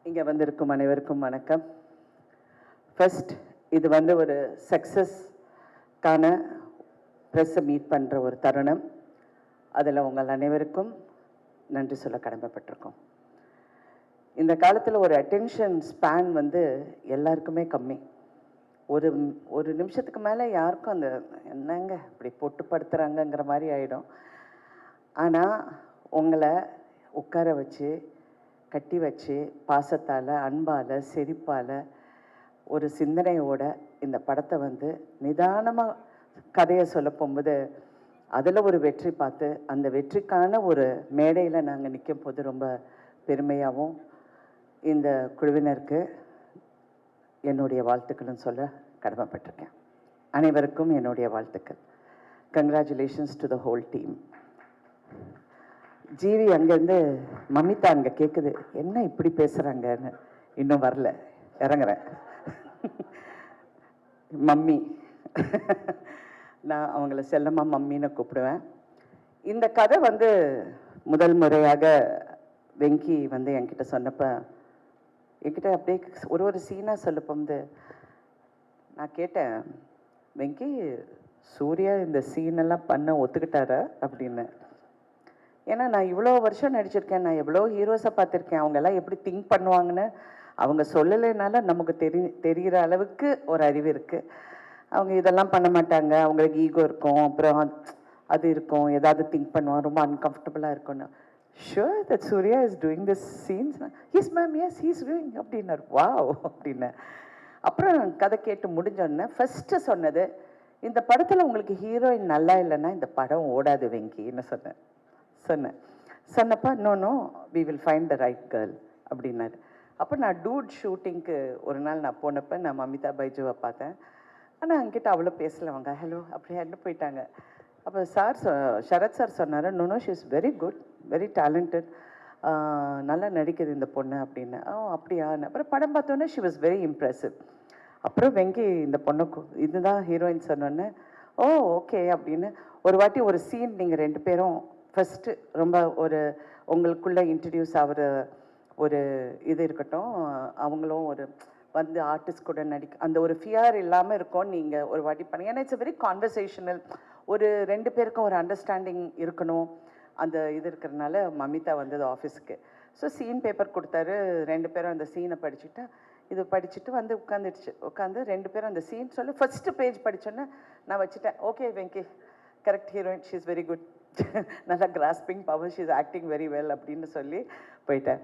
இங்கே வந்திருக்கும் அனைவருக்கும் வணக்கம். ஃபர்ஸ்ட் இது ஒரு சக்ஸஸ்க்கான ப்ரெஸ்ஸை மீட் பண்ணுற ஒரு தருணம். அதில் உங்கள் அனைவருக்கும் நன்றி சொல்ல கடமைப்பட்டிருக்கோம். இந்த காலத்தில் ஒரு அட்டென்ஷன் ஸ்பேன் எல்லாருக்குமே கம்மி. ஒரு நிமிஷத்துக்கு மேலே யாருக்கும் அந்த என்னங்க இப்படி பொட்டுப்படுத்துகிறாங்கங்கிற மாதிரி ஆகிடும். ஆனால் உங்களை உட்கார வச்சு கட்டி வச்சு பாசத்தால் அன்பால் சிரிப்பால் ஒரு சிந்தனையோட இந்த படத்தை நிதானமாக கதையை சொல்ல போகும்போது அதில் ஒரு வெற்றி பார்த்து அந்த வெற்றிக்கான ஒரு மேடையில் நாங்கள் நிற்கும் போது ரொம்ப பெருமையாகவும் இந்த குழுவினருக்கு என்னுடைய வாழ்த்துக்களும் சொல்ல கடமைப்பட்டிருக்கேன். அனைவருக்கும் என்னுடைய வாழ்த்துக்கள். Congratulations to the whole team. GV அங்கேருந்து மம்மிதா அங்கே கேட்குது, என்ன இப்படி பேசுகிறாங்கன்னு. இன்னும் வரல, இறங்குறேன். மம்மி, நான் அவங்கள செல்லமாக மம்மின்னு கூப்பிடுவேன். இந்த கதை முதல் முறையாக வெங்கி என்கிட்ட சொன்னப்போ என்கிட்ட அப்படியே ஒரு சீனாக சொல்லப்போ நான் கேட்டேன், வெங்கி சூர்யா இந்த சீனெல்லாம் பண்ண ஒத்துக்கிட்டாரா அப்படின்னு. ஏன்னா நான் இவ்வளோ வருஷம் நடிச்சிருக்கேன், நான் எவ்வளோ ஹீரோஸை பார்த்துருக்கேன். அவங்கெல்லாம் எப்படி திங்க் பண்ணுவாங்கன்னு அவங்க சொல்லலைனால நமக்கு தெரிகிற அளவுக்கு ஒரு அறிவு இருக்குது. அவங்க இதெல்லாம் பண்ண மாட்டாங்க, அவங்களுக்கு ஈகோ இருக்கும், அப்புறம் அது இருக்கும், ஏதாவது திங்க் பண்ணுவாங்க, ரொம்ப அன்கம்ஃபர்டபுளாக இருக்கும்னு. Sure that Suriya is doing this scenes. Yes ma'am, yes he's doing அப்படின்னார். வாவ் அப்படின்னு. அப்புறம் கதை கேட்டு முடிஞ்சோடனே ஃபஸ்ட்டு சொன்னது, இந்த படத்தில் உங்களுக்கு ஹீரோயின் நல்லா இல்லைன்னா இந்த படம் ஓடாது வெங்கின்னு சொன்னப்போ no we will find the right girl அப்படின்னாரு. அப்போ நான் டூட் ஷூட்டிங்க்கு ஒரு நாள் நான் போனப்போ நான் மமிதா பைஜுவை பார்த்தேன். ஆனால் அங்கிட்ட அவ்வளோ பேசலை. அவங்க ஹலோ அப்படியான்னு போயிட்டாங்க. அப்போ சரத் சார் சொன்னார், no she is very good, very talented, நல்லா நடிக்குது இந்த பொண்ணு அப்படின்னு. அப்படியான்னு. அப்புறம் படம் பார்த்தோன்னே ஷி வாஸ் வெரி இம்ப்ரெசிவ். அப்புறம் வெங்கி இந்த பொண்ணுக்கு இதுதான் ஹீரோயின் சொன்னோன்னே ஓகே அப்படின்னு. ஒரு வாட்டி ஒரு சீன் நீங்கள் ரெண்டு பேரும் ஃபஸ்ட்டு ரொம்ப உங்களுக்குள்ளே இன்ட்ரடியூஸ் ஆகிற ஒரு இது இருக்கட்டும். அவங்களும் ஆர்டிஸ்ட் கூட அந்த ஒரு ஃபியர் இல்லாமல் இருக்கும். நீங்கள் ஒரு வாட்டி பண்ணி, ஏன்னா இட்ஸ் வெரி கான்வர்சேஷனல். ரெண்டு பேருக்கும் ஒரு அண்டர்ஸ்டாண்டிங் இருக்கணும். அந்த இது இருக்கிறதுனால மமிதா ஆஃபீஸுக்கு. ஸோ சீன் பேப்பர் கொடுத்தாரு. ரெண்டு பேரும் அந்த சீனை படிச்சுட்டு உட்காந்து ரெண்டு பேரும் அந்த சீன் சொல்லி ஃபஸ்ட்டு பேஜ் படித்தோன்னே நான் வச்சுட்டேன். Okay Venky, correct heroine, she is very good, நல்லா grasping power, she is acting very well அப்படின்னு சொல்லி போயிட்டேன்.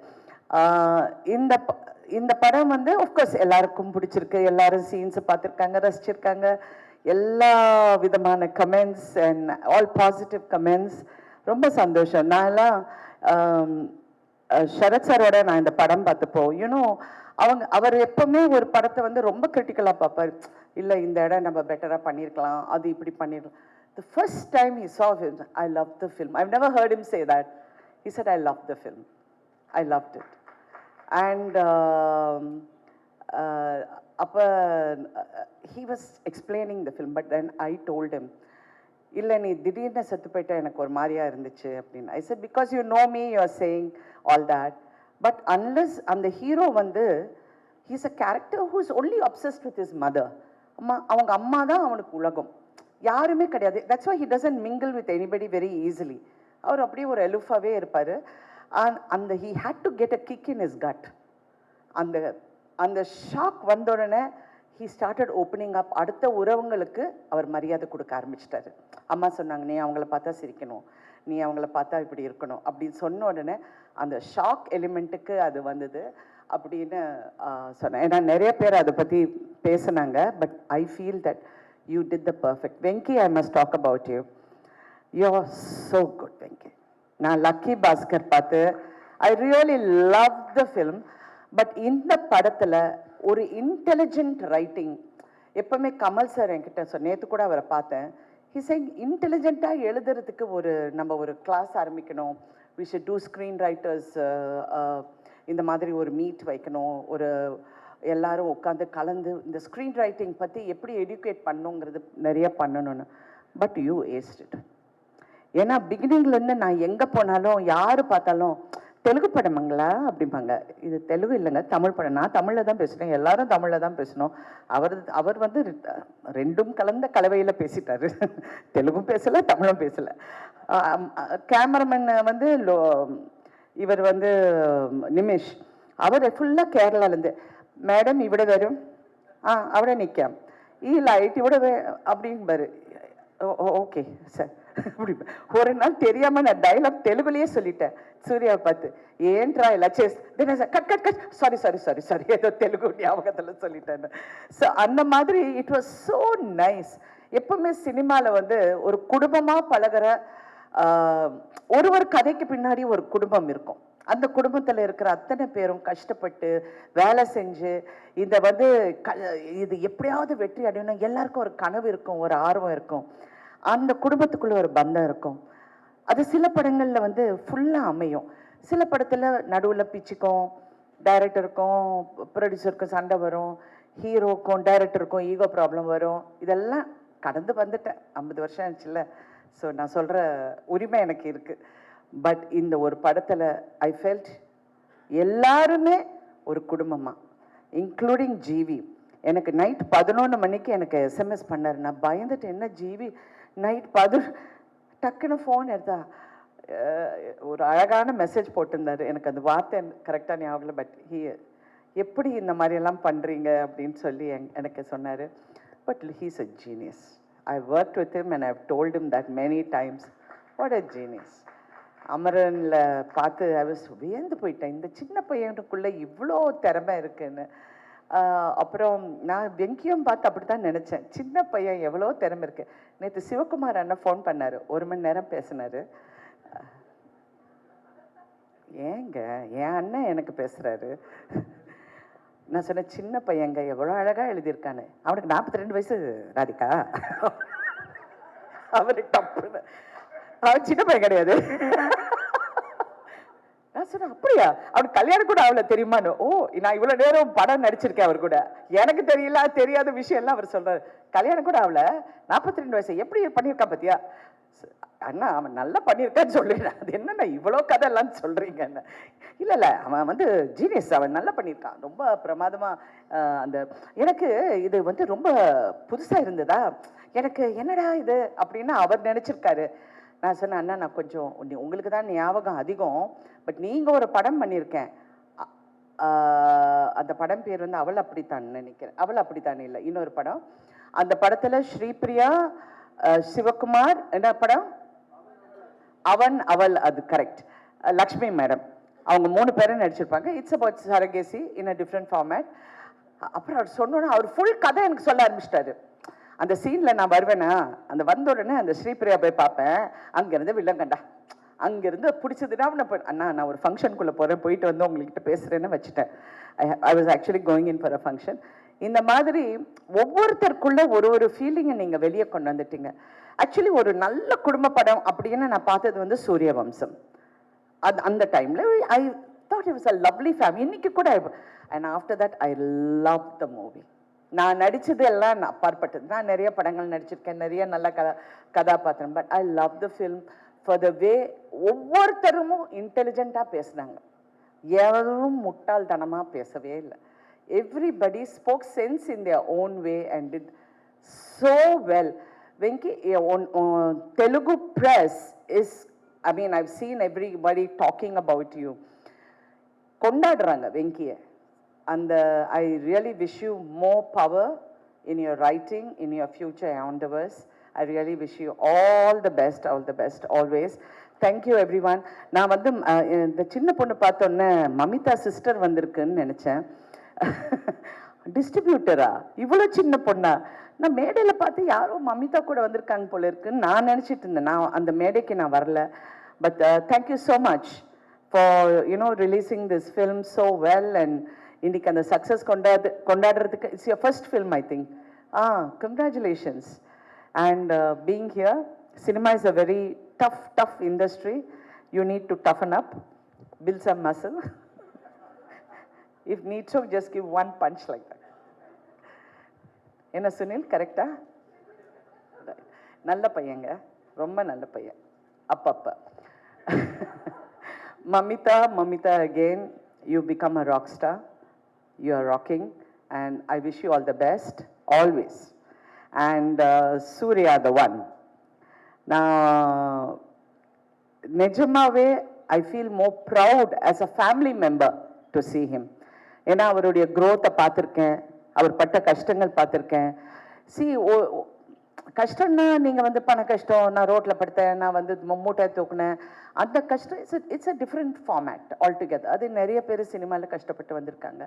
இந்த படம் ஆஃப்கோர்ஸ் எல்லாருக்கும் பிடிச்சிருக்கு. எல்லாரும் சீன்ஸை பார்த்துருக்காங்க, ரசிச்சிருக்காங்க. எல்லா விதமான comments and all positive comments. ரொம்ப சந்தோஷம். நான்லாம் சரத் சாரோட நான் இந்த படம் பார்த்தப்போ அவர் எப்பவுமே ஒரு படத்தை ரொம்ப கிரிட்டிக்கலாக பார்ப்பார். இல்லை இந்த இடம் நம்ம பெட்டராக பண்ணியிருக்கலாம், அது இப்படி பண்ணிடலாம். The first time he saw him, I loved the film. I've never heard him say that. He said, I loved the film. I loved it. And he was explaining the film, but then I told him, இல்லை நீ திடீர்னு செத்து போயிட்டா எனக்கு ஒரு மாதிரியா இருந்துச்சு அப்படின்னு. I said, because you know me, you are saying all that. But unless அந்த hero he's a character who is only obsessed with his mother. அவங்க அம்மா தான் அவனுக்கு உலகம், யாருமே கிடையாது. That's why he doesn't mingle with anybody very easily. அவர் அப்படியே ஒரு எலுஃபாகவே இருப்பார். அந்த he had to get a kick in his gut. அந்த ஷாக் வந்த உடனே ஹி ஸ்டார்டட் ஓப்பனிங் அப். அடுத்த உறவுங்களுக்கு அவர் மரியாதை கொடுக்க ஆரம்பிச்சிட்டாரு. அம்மா சொன்னாங்க, நீ அவங்கள பார்த்தா சிரிக்கணும், நீ அவங்கள பார்த்தா இப்படி இருக்கணும் அப்படின்னு சொன்ன உடனே அந்த ஷாக் எலிமெண்ட்டுக்கு அது வந்தது அப்படின்னு சொன்னேன். ஏன்னா நிறைய பேர் அதை பற்றி பேசினாங்க. But I feel that you did the perfect. Venki, I must talk about you. You're so good, Venki. நான் லக்கி பாஸ்கர் பார்த்து I really loved the film. But இந்த படத்தில் ஒரு இன்டெலிஜென்ட் ரைட்டிங். எப்பவுமே கமல் சார் என்கிட்ட நேற்று கூட அவரை பார்த்தேன். he said இன்டெலிஜென்ட்டாக எழுதுறதுக்கு நம்ம ஒரு கிளாஸ் ஆரம்பிக்கணும். we should do screen writers. இந்த மாதிரி ஒரு மீட் வைக்கணும், எல்லாரும் உட்காந்து கலந்து இந்த ஸ்க்ரீன் ரைட்டிங் பற்றி எப்படி எடியூகேட் பண்ணுங்கிறது நிறைய பண்ணணும்னு. But you ஏஸ்ட் it. ஏன்னா பிகினிங்லேருந்து நான் எங்கே போனாலும் யார் பார்த்தாலும் தெலுங்கு படமுங்களா அப்படிம்பாங்க. இது தெலுங்கு இல்லைங்க, தமிழ் படம். நான் தமிழில் தான் பேசுகிறேன், எல்லாரும் தமிழில் தான் பேசணும். அவர் வந்து ரெண்டும் கலந்த கலவையில் பேசிட்டாரு. தெலுங்கும் பேசலை, தமிழும் பேசலை. கேமராமேன் வந்து இவர் வந்து நிமிஷ், அவர் ஃபுல்லாக கேரளாலேருந்து, மேடம் இവിടെ வரும், അവിടെ நிற்காம், லைட் இவ்வளோ அப்படிம்பாரு. ஓகே சார் அப்படி. ஒரு நாள் தெரியாமல் நான் டைலாக் தெலுங்குலேயே சொல்லிட்டேன் சூர்யாவை பார்த்து, ஏன்ட்ரா எல்லாம் சேஸ் cut cut cut, sorry sorry sorry sorry, ஏதோ தெலுங்கு ஞாபகத்தில் சொல்லிட்டேன்னு. ஸோ அந்த மாதிரி இட் வாஸ் ஸோ நைஸ். எப்பவுமே சினிமாவில் வந்து ஒரு குடும்பமாக பழகிற ஒரு கதைக்கு பின்னாடி ஒரு குடும்பம் இருக்கும். அந்த குடும்பத்தில் இருக்கிற அத்தனை பேரும் கஷ்டப்பட்டு வேலை செஞ்சு இதை வந்து இது எப்படியாவது வெற்றி அடையணும், எல்லாருக்கும் ஒரு கனவு இருக்கும், ஒரு ஆர்வம் இருக்கும், அந்த குடும்பத்துக்குள்ள ஒரு பந்தம் இருக்கும். அது சில படங்களில் வந்து ஃபுல்லாக அமையும், சில படத்தில் நடுவில் பிச்சுக்கும், டைரக்டருக்கும் ப்ரொடியூசருக்கும் சண்டை வரும், ஹீரோக்கும் டைரக்டருக்கும் ஈகோ ப்ராப்ளம் வரும். இதெல்லாம் கடந்து வந்துட்டேன், 50 வருஷம் ஆச்சுல்ல. ஸோ நான் சொல்கிற உரிமை எனக்கு இருக்குது. பட் இந்த ஒரு படத்தில் ஐ ஃபெல்ட் எல்லாருமே ஒரு குடும்பமாக, இன்க்ளூடிங் ஜிவி. எனக்கு நைட் 11 மணிக்கு எனக்கு எஸ்எம்எஸ் பண்ணார். நான் பயந்துட்டு, என்ன ஜிவி நைட் டக்குன்னு ஃபோன் எடுத்தா ஒரு அழகான மெசேஜ் போட்டிருந்தார். எனக்கு அந்த வார்த்தை கரெக்டாக ஞாபகம் இல்லை, பட் எப்படி இந்த மாதிரியெல்லாம் பண்ணுறீங்க அப்படின்னு சொல்லி எனக்கு சொன்னார். But he's a genius. I worked with him and I've told him that many times. What a genius. அமரனில் பார்த்து ஐ வாஸ் வியந்து போயிட்டேன், இந்த சின்ன பையனுக்குள்ளே இவ்வளோ திறமை இருக்குன்னு. அப்புறம் நான் வெங்கியம் பார்த்து அப்படி தான் நினச்சேன், சின்ன பையன் எவ்வளோ திறமை இருக்குது. நேற்று சிவகுமார் அண்ணன் ஃபோன் பண்ணார், 1 மணி நேரம் பேசினார். ஏங்க என் அண்ணன் எனக்கு பேசுகிறாரு. நான் சொன்னேன், சின்ன பையங்க எவ்வளோ அழகாக எழுதியிருக்கானு. அவனுக்கு 42 வயசு ராதிகா. அவனுக்கு தப்புன்னு, அவன் சின்ன பையன் கிடையாது. நான் சொன்னேன், அப்படியா, அவனுக்கு கல்யாணம் கூட அவளை தெரியுமான்னு. ஓ, நான் இவ்வளோ நேரம் படம் நடிச்சிருக்கேன் அவர் கூட, எனக்கு தெரியல தெரியாத விஷயம் எல்லாம் அவர் சொல்றாரு. கல்யாணம் கூட அவளை 42 வயசு எப்படி பண்ணியிருக்கான் பார்த்தியா. அண்ணா அவன் நல்லா பண்ணியிருக்கான்னு சொல்லிடுறேன். அது என்னண்ணா இவ்வளோ கதை எல்லாம் சொல்கிறீங்கன்னு. இல்லை அவன் வந்து ஜீனியஸ், அவன் நல்லா பண்ணியிருக்கான், ரொம்ப பிரமாதமாக. அந்த எனக்கு இது வந்து ரொம்ப புதுசாக இருந்ததா, எனக்கு என்னடா இது அப்படின்னு அவர் நினச்சிருக்காரு. நான் சொன்னேன், அண்ணா நான் கொஞ்சம் உங்களுக்கு தான் ஞாபகம் அதிகம், பட் நீங்கள் ஒரு படம் பண்ணியிருக்கேன், அந்த படம் பேர் வந்து அவள் அப்படித்தான் நினைக்கிறேன். அவள் அப்படித்தான் இல்லை, இன்னொரு படம். அந்த படத்தில் ஸ்ரீபிரியா, சிவகுமார், என்ன படம், அவன் அவள், அது கரெக்ட், லக்ஷ்மி மேடம், அவங்க 3 பேரும் நடிச்சிருப்பாங்க. It's about surrogacy in a different format. அப்புறம் அவர் சொன்னோன்னா அவர் ஃபுல் கதை எனக்கு சொல்ல ஆரம்பிச்சிட்டாரு. அந்த சீனில் நான் வருவேன்னா, அந்த வந்த உடனே அந்த ஸ்ரீபிரியா போய் பார்ப்பேன், அங்கேருந்து வில்லங்கண்டா, அங்கேருந்து பிடிச்சதுன்னா அண்ணா நான் ஒரு ஃபங்க்ஷனுக்குள்ளே போகிறேன், போயிட்டு வந்து உங்கள்கிட்ட பேசுகிறேன்னு வச்சுட்டேன். I was actually going in for a function. இந்த மாதிரி ஒவ்வொருத்தருக்குள்ள ஒரு ஃபீலிங்கை நீங்கள் வெளியே கொண்டு வந்துட்டீங்க. ஆக்சுவலி ஒரு நல்ல குடும்ப படம் அப்படின்னு நான் பார்த்தது வந்து சூரியவம்சம். அந்த டைமில் I thought it was a lovely family. இன்னைக்கு கூட, and after that I love the movie. நான் நடித்தது எல்லாம் அப்பாற்பட்டது. நான் நிறைய படங்கள் நடிச்சிருக்கேன், நிறைய நல்ல கதாபாத்திரம், but I love the film for the way ஒவ்வொருத்தரும் இன்டெலிஜென்ட்டாக பேசுனாங்க, யாரும் முட்டாள்தனமாக பேசவே இல்லை. Everybody spoke sense in their own way and did so well. Venki, Telugu press is, I mean, I've seen everybody talking about you. Kondadranga Venkiye. And I really wish you more power in your writing, in your future endeavors. I really wish you all the best always. Thank you everyone. நான் வந்து இந்த சின்ன பொண்ணு பார்த்தோன்னே Mamitha sister வந்திருக்குன்னு நினச்சேன். டிஸ்ட்ரிபியூட்டரா இவ்வளோ சின்ன பொண்ணா? நான் மேடையில் பார்த்து யாரோ மமிதா கூட வந்திருக்காங்க போல இருக்குன்னு நான் நினச்சிட்டு இருந்தேன். நான் அந்த மேடைக்கு நான் வரல. But thank you so much for releasing this film so well. And இன்னைக்கு அந்த சக்ஸஸ் கொண்டாடுறதுக்கு it's your first film I think. Congratulations. And being here, cinema is a very tough industry. You need to toughen up, build some muscle. If need to, just give one punch like that. என்ன சுனில், கரெக்டா? நல்ல பையங்க, ரொம்ப நல்ல பையன் அப்பப்ப. Mamita, again, you become a rock star. You are rocking, and I wish you all the best, always. And Surya, the one. Now, நிஜமாவே I feel more proud as a family member to see him. ஏன்னா அவருடைய growth-ஐ பார்த்துருக்கேன், அவர் பட்ட கஷ்டங்கள் பார்த்துருக்கேன். C கஷ்டம்னா நீங்கள் வந்து பண கஷ்டம், நான் ரோட்டில் படுத்தேன், நான் வந்து மூட்டை தூக்குனேன், அந்த கஷ்டம் it's a different format altogether. அது நிறைய பேர் சினிமாவில் கஷ்டப்பட்டு வந்திருக்காங்க.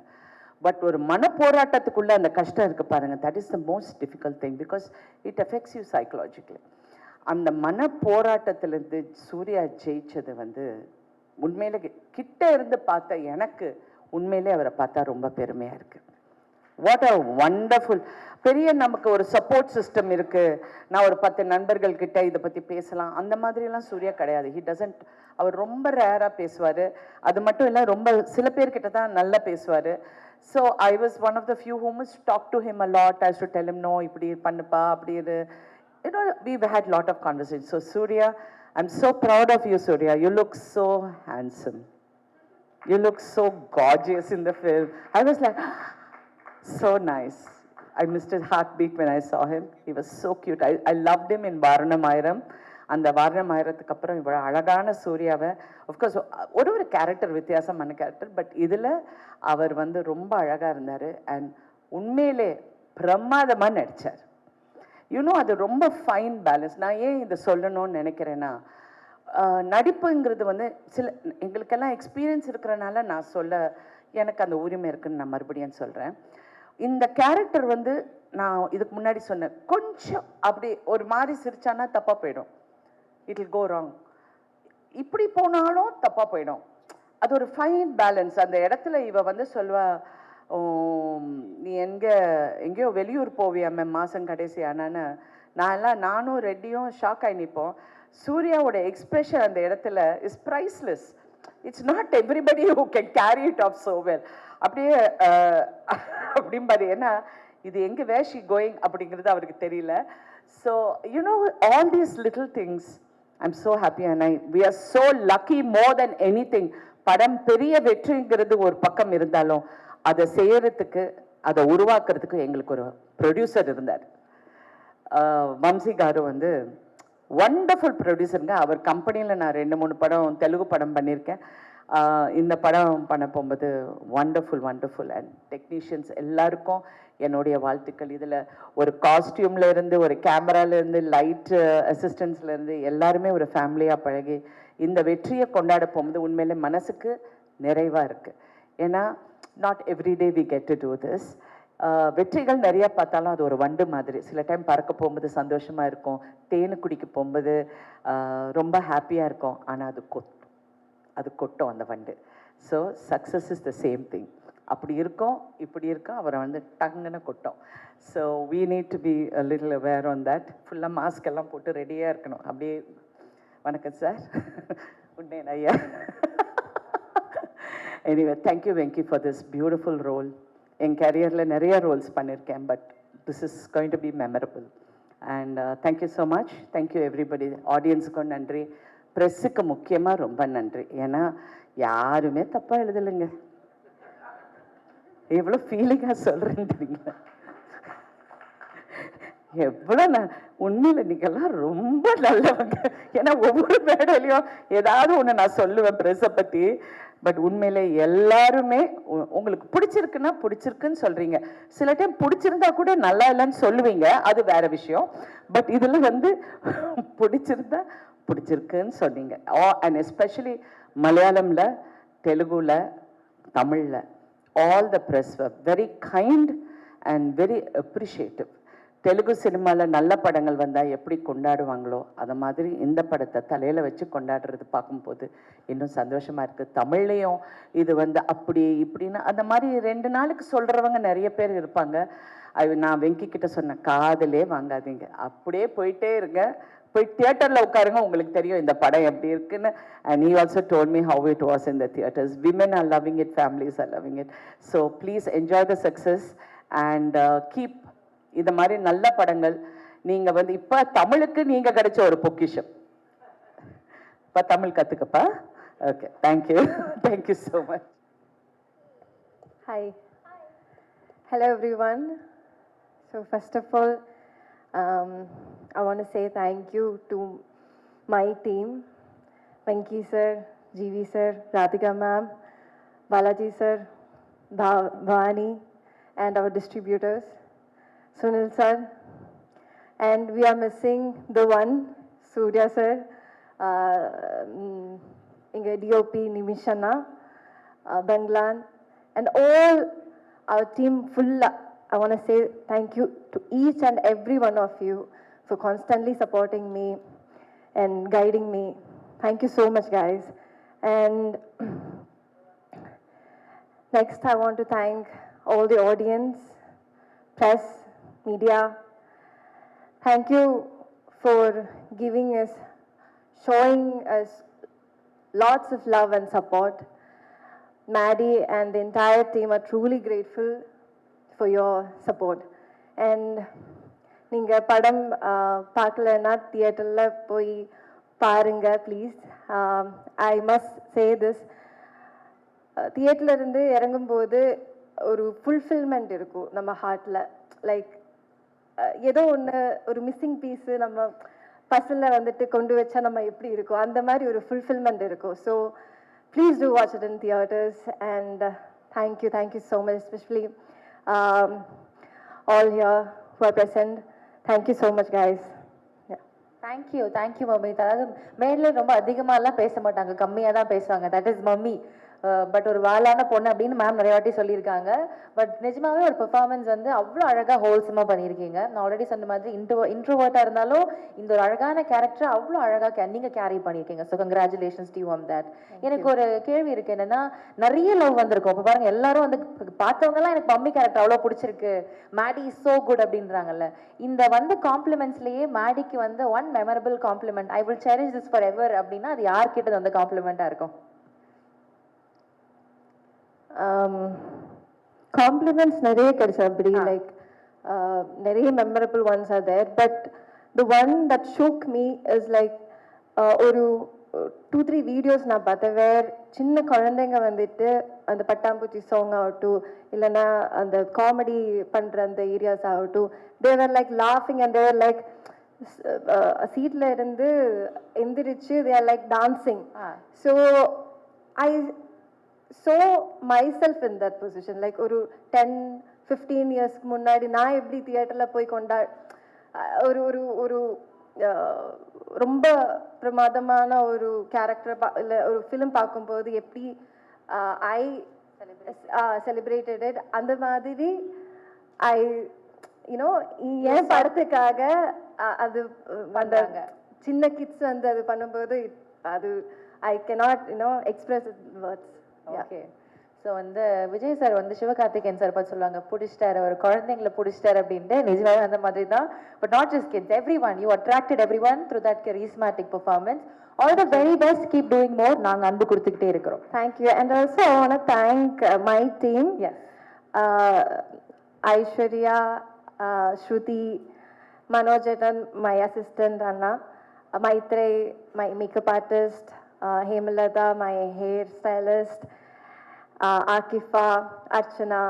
பட் ஒரு மன போராட்டத்துக்குள்ளே அந்த கஷ்டம் இருக்குது பாருங்கள், that is the most difficult thing because it affects you psychologically. அந்த மன போராட்டத்திலேருந்து சூர்யா ஜெயிச்சது வந்து உண்மையில கிட்ட இருந்து பார்த்த எனக்கு உண்மையிலே அவரை பார்த்தா ரொம்ப பெருமையாக இருக்குது. What a wonderful. பெரிய நமக்கு ஒரு சப்போர்ட் சிஸ்டம் இருக்குது, நான் ஒரு 10 நண்பர்கள் கிட்ட இதை பற்றி பேசலாம், அந்த மாதிரிலாம் சூர்யா கிடையாது. He doesn't. அவர் ரொம்ப ரேராக பேசுவார். அது மட்டும் இல்லை, ரொம்ப சில பேர்கிட்ட தான் நல்லா பேசுவார். So I was one of the few who must talk to him a lot. I should tell him no, இப்படி பண்ணுப்பா, அப்படி இரு. You know, we've had a lot of conversations. So Surya, I'm so proud of you, Surya. You look so handsome. You look so gorgeous in the film. I was like, so nice. I missed his heartbeat when I saw him. He was so cute. I loved him in Varanamayiram. அந்த வாரணமாயிரத்துக்கு அப்புறம் இவ்வளோ அழகான சூர்யாவை, of course ஒரு character வித்தியாசமான character, but இதில் அவர் வந்து ரொம்ப அழகாக இருந்தார். அண்ட் உண்மையிலே பிரமாதமாக நடித்தார். யூனோ அது ரொம்ப ஃபைன் பேலன்ஸ். நான் ஏன் இதை சொல்லணும்னு நினைக்கிறேன்னா, நடிப்புங்கிறது வந்து சில எங்களுக்கெல்லாம் எக்ஸ்பீரியன்ஸ் இருக்கிறனால நான் சொல்ல எனக்கு அந்த உரிமை இருக்குன்னு நான் மறுபடியும் சொல்கிறேன். இந்த கேரக்டர் வந்து நான் இதுக்கு முன்னாடி சொன்னேன், கொஞ்சம் அப்படி ஒரு மாதிரி சிரிச்சானா தப்பாக போயிடும், இட் வில் கோ ராங். இப்படி போனாலும் தப்பாக போயிடும். அது ஒரு ஃபைன் பேலன்ஸ். அந்த இடத்துல இவ வந்து சொல்வா, நீ எங்கேயோ வெளியூர் போவியாமே மாதம் கடைசி ஆனான்னு. நானும் ரெட்டியும் ஷாக் ஆகி நிற்போம். சூர்யாவோட எக்ஸ்பிரஷன் அந்த இடத்துல is priceless. It's not everybody who can carry it of so well. அப்படியே அப்படிம்பாரு. ஏன்னா இது எங்கே வேர் ஷி கோயிங் அப்படிங்கிறது அவருக்கு தெரியல. So you know all these little things I am so happy and we are so lucky more than anything. படம் பெரிய வெற்றிங்கிறது ஒரு பக்கம் இருந்தாலும் அதை செய்யறதுக்கு, அதை உருவாக்குறதுக்கு எங்களுக்கு ஒரு ப்ரொடியூசர் இருந்தார். வம்சி காரு வந்து வண்டர்ஃபுல் ப்ரொடியூசருங்க. அவர் கம்பெனியில் நான் 2-3 படம் தெலுங்கு படம் பண்ணியிருக்கேன். இந்த படம் பண்ண போகும்போது வண்டர்ஃபுல் அண்ட் டெக்னீஷியன்ஸ் எல்லாருக்கும் என்னுடைய வாழ்த்துக்கள். இதில் ஒரு காஸ்டியூமில் இருந்து, ஒரு கேமராலேருந்து, லைட் அசிஸ்டன்ஸ்லேருந்து எல்லாருமே ஒரு ஃபேமிலியாக பழகி இந்த வெற்றியை கொண்டாட போகும்போது உண்மையிலே மனசுக்கு நிறைவாக இருக்குது. ஏன்னா not everyday we get to do this. வெற்றிகள் நிறையா பார்த்தாலும் அது ஒரு வண்டு மாதிரி. சில டைம் பறக்க போகும்போது சந்தோஷமாக இருக்கும், தேனு குடிக்க போகும்போது ரொம்ப ஹாப்பியாக இருக்கும். ஆனால் அது கொட்டும் அந்த வண்டு. So success is the same thing. அப்படி இருக்கும், இப்படி இருக்கும், அவரை வந்து டங்குன்னு கொட்டும். So we need to be a little aware on that. ஃபுல்லாக மாஸ்க் எல்லாம் போட்டு ரெடியாக இருக்கணும். அப்படியே வணக்கம் சார், உன்னேன் ஐயா. Anyway, thank you Venki for this beautiful role. In career la nariya roles pannirken, but this is going to be memorable. And thank you so much. Thank you everybody. Audience ku nandri, press ku mukkiyama romba nandri. Ena yarume thappa eludalunga. Evlo feeling ah solrendringa. எவ்வளோ நான் உண்மையில் நீங்கள்லாம் ரொம்ப நல்லவங்க. ஏன்னா ஒவ்வொரு மேடையிலையும் ஏதாவது ஒன்று நான் சொல்லுவேன் ப்ரெஸ்ஸை பற்றி. பட் உண்மையிலே எல்லாருமே உங்களுக்கு பிடிச்சிருக்குன்னா பிடிச்சிருக்குன்னு சொல்கிறீங்க. சில டைம் பிடிச்சிருந்தா கூட நல்லா இல்லைன்னு சொல்லுவீங்க, அது வேற விஷயம். பட் இதில் வந்து பிடிச்சிருந்தா பிடிச்சிருக்குன்னு சொன்னீங்க. அண்ட் எஸ்பெஷலி மலையாளமில், தெலுங்குல, தமிழில் all the press were very kind and very appreciative. Telugu சினிமாவில் நல்ல படங்கள் வந்தால் எப்படி கொண்டாடுவாங்களோ அது மாதிரி இந்த படத்தை தலையில் வச்சு கொண்டாடுறது பார்க்கும்போது இன்னும் சந்தோஷமாக இருக்குது. தமிழ்லேயும் இது வந்து அப்படி இப்படின்னு அந்த மாதிரி 2 நாளுக்கு சொல்கிறவங்க நிறைய பேர் இருப்பாங்க. நான் வெங்கி கிட்ட சொன்னேன், காதலே வாங்காதீங்க, அப்படியே போயிட்டே இருங்க, போய் தியேட்டரில் உட்காருங்க, உங்களுக்கு தெரியும் இந்த படம் எப்படி இருக்குன்னு. And he also told me how it was in the theaters. Women are loving it, families are loving it. So please enjoy the success and keep இந்த மாதிரி நல்ல படங்கள். நீங்கள் வந்து இப்போ தமிழுக்கு நீங்கள் கிடைச்ச ஒரு பொக்கிஷம். இப்போ Tamil கற்றுக்கப்பா, Okay, thank you. Thank you so much. Hi. Hello, everyone. So first of all, I want to say thank you to my team, Venki sir, GV sir, Radhika ma'am, Balaji sir, Bhavani, and our distributors, Sunil sir. And we are missing the one, Surya sir, Inga DOP Nimishana, Banglan, and all our team full. I want to say thank you to each and every one of you for constantly supporting me and guiding me. Thank you so much, guys. And next, I want to thank all the audience, press, media. Thank you for giving us, showing us lots of love and support. Maddie and the entire team are truly grateful for your support. And நீங்கள் படம் பார்க்கலன்னா தியேட்டரில் போய் பாருங்க please. I must say this, தியேட்டர்லேருந்து இறங்கும்போது ஒரு fulfilment இருக்கும் நம்ம ஹார்ட்டில். லைக் ஏதோ ஒன்று, ஒரு மிஸ்ஸிங் பீஸு நம்ம பசலில் வந்துட்டு கொண்டு வச்சா நம்ம எப்படி இருக்கும், அந்த மாதிரி ஒரு ஃபுல்ஃபில்மெண்ட் இருக்கும். So please do watch it in theaters, and thank you so much, especially all here who are present. Thank you so much, guys. Yeah. Thank you mummy. அதாவது மேல ரொம்ப அதிகமாலாம் பேச மாட்டாங்க, கம்மியாக தான் பேசுவாங்க. That is mummy. பட் ஒரு வாலான பொண்ணு அப்படின்னு மேம் நிறைய வாட்டி சொல்லியிருக்காங்க. பட் நிஜமாவே ஒரு பெர்ஃபார்மன்ஸ் வந்து அவ்வளோ அழகாக ஹோல்சமாக பண்ணியிருக்கீங்க. நான் ஆல்ரெடி சொன்ன மாதிரி இன்ட்ரோவர்ட்டாக இருந்தாலும் இந்த ஒரு அழகான கேரக்டர் அவ்வளோ அழகாக நீங்கள் கேரி பண்ணியிருக்கீங்க. So congratulations to you on that. எனக்கு ஒரு கேள்வி இருக்கு, என்னன்னா நிறைய லவ் வந்திருக்கும். இப்போ பாருங்க, எல்லாரும் வந்து பார்த்தவங்கலாம் எனக்கு மம்மி கேரக்டர் அவ்வளோ பிடிச்சிருக்கு, மேடி இஸ் சோ குட் அப்படின்றாங்கல்ல. இந்த வந்து காம்ப்ளிமெண்ட்ஸ்லேயே மேடிக்கு வந்து one memorable compliment, I will cherish this forever அப்படின்னா அது யார்கிட்ட வந்து காம்ப்ளிமெண்ட்டாக இருக்கும்? Compliments நிறைய கிடைச்சா அப்படி, லைக் நிறைய memorable ones are there. But the one that shook me is like ஒரு 2-3 வீடியோஸ் நான் பார்த்தேன். வேர் சின்ன குழந்தைங்க வந்துட்டு அந்த பட்டாம்பூச்சி சாங் ஆகட்டும், இல்லைன்னா அந்த காமெடி பண்ணுற அந்த ஏரியாஸ் ஆகட்டும், தேவர் லைக் லாஃபிங் அண்ட் தேவர் லைக் சீட்டில் இருந்து எந்திரிச்சு they're like dancing. So I saw myself in that position. Like ஒரு 10-15 இயர்ஸ்க்கு முன்னாடி நான் எப்படி தியேட்டரில் போய் ஒரு ஒரு ஒரு ரொம்ப பிரமாதமான ஒரு கேரக்டர் இல்லை ஒரு ஃபிலிம் பார்க்கும்போது எப்படி ஐ செலிப்ரேட்டட் அந்த மாதிரி ஐ யூனோ என் படத்துக்காக அது அந்த சின்ன கிட்ஸ் வந்து அது பண்ணும்போது அது ஐ cannot express words. Okay. So வந்து விஜய் சார் வந்து சிவகார்த்திகேயன் சார் பார்த்து சொல்லுவாங்க, பிடிச்சிட்டாரு ஒரு குழந்தைங்களை பிடிச்சிட்டாரு அப்படின்ட்டு. நிஜமாவே அந்த மாதிரி தான். But not just kids, every one, you attracted every one through that charismatic performance. All the very best, keep doing more. நாங்கள் அன்பு கொடுத்துக்கிட்டே இருக்கிறோம். Thank you. And also I want to thank my team. Yes, Aishwarya, Shruti, Manojan, my assistant அண்ணா, Maithrey, my makeup artist, Hemalatha, my hair stylist, Akifa, Archana.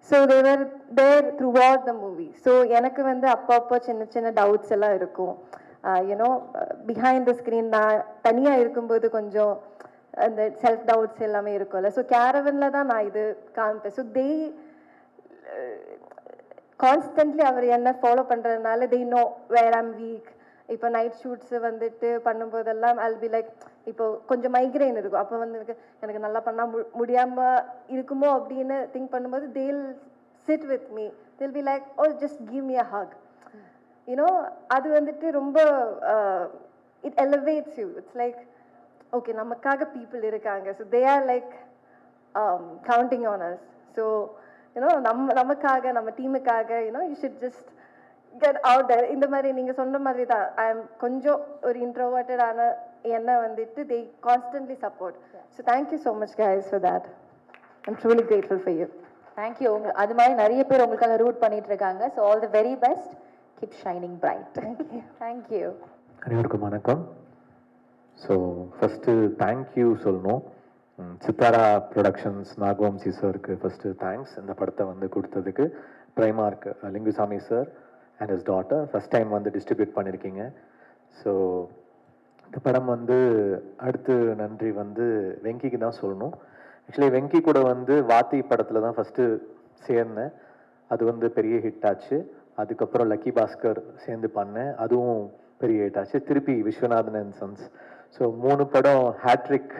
So they were there throughout the movie. So எனக்கு வந்து அப்பப்போ சின்ன சின்ன டவுட்ஸ் எல்லாம் இருக்கும். யூனோ பிஹைண்ட் த ஸ்க்ரீன் நான் தனியாக இருக்கும்போது கொஞ்சம் அந்த செல்ஃப் டவுட்ஸ் எல்லாமே இருக்கும்ல. ஸோ கேரவனில் தான் நான் இது காமிப்பேன். ஸோ தே கான்ஸ்டன்ட்லி அவர் என்ன ஃபாலோ பண்ணுறதுனால they know where I'm weak. இப்போ நைட் ஷூட்ஸு வந்துட்டு பண்ணும்போதெல்லாம் I'll be like, இப்போ கொஞ்சம் மைக்ரைன் இருக்கும், அப்போ வந்து எனக்கு நல்லா பண்ணால் முடியாமல் இருக்குமோ அப்படின்னு திங்க் பண்ணும்போது they'll sit with me, they'll be like, oh just give me a hug. You know அது வந்துட்டு ரொம்ப it elevates you. It's like, okay, நமக்காக people இருக்காங்க. So they are like counting on us. So நமக்காக நம்ம டீமுக்காக you should just get out there. இந்த மாதிரி நீங்கள் சொன்ன மாதிரி தான் ஐ எம் கொஞ்சம் ஒரு இன்ட்ரோவர்ட்டடான என்ன வந்துட்டு they constantly support. So thank you so much guys for that. I'm truly grateful for you. Thank you. அது மாதிரி நிறைய பேர் உங்களுக்காக ரூட் பண்ணிட்டு இருக்காங்க. So all the very best, keep shining bright. Thank you. Thank you. அனைவருக்கும் வணக்கம். So first thank you சொல்லணும். சித்தாரா ப்ரொடக்ஷன்ஸ் நாகவம்சி சாருக்கு ஃபஸ்ட்டு தேங்க்ஸ் இந்த படத்தை வந்து கொடுத்ததுக்கு. பிரைமார்க் Lingusamy sir and his daughter first time வந்து டிஸ்ட்ரிபியூட் பண்ணியிருக்கீங்க. ஸோ இந்த படம் வந்து அடுத்து நன்றி வந்து வெங்கிக்கு தான் சொல்லணும். ஆக்சுவலி வெங்கி கூட வந்து வாத்தி படத்தில் தான் ஃபஸ்ட்டு சேர்ந்தேன். அது வந்து பெரிய ஹிட் ஆச்சு. அதுக்கப்புறம் லக்கி பாஸ்கர் சேர்ந்து பண்ணேன், அதுவும் பெரிய ஹிட் ஆச்சு. திருப்பி விஸ்வநாதன் அண்ட் சன்ஸ். ஸோ 3 படம் ஹேட்ரிக்.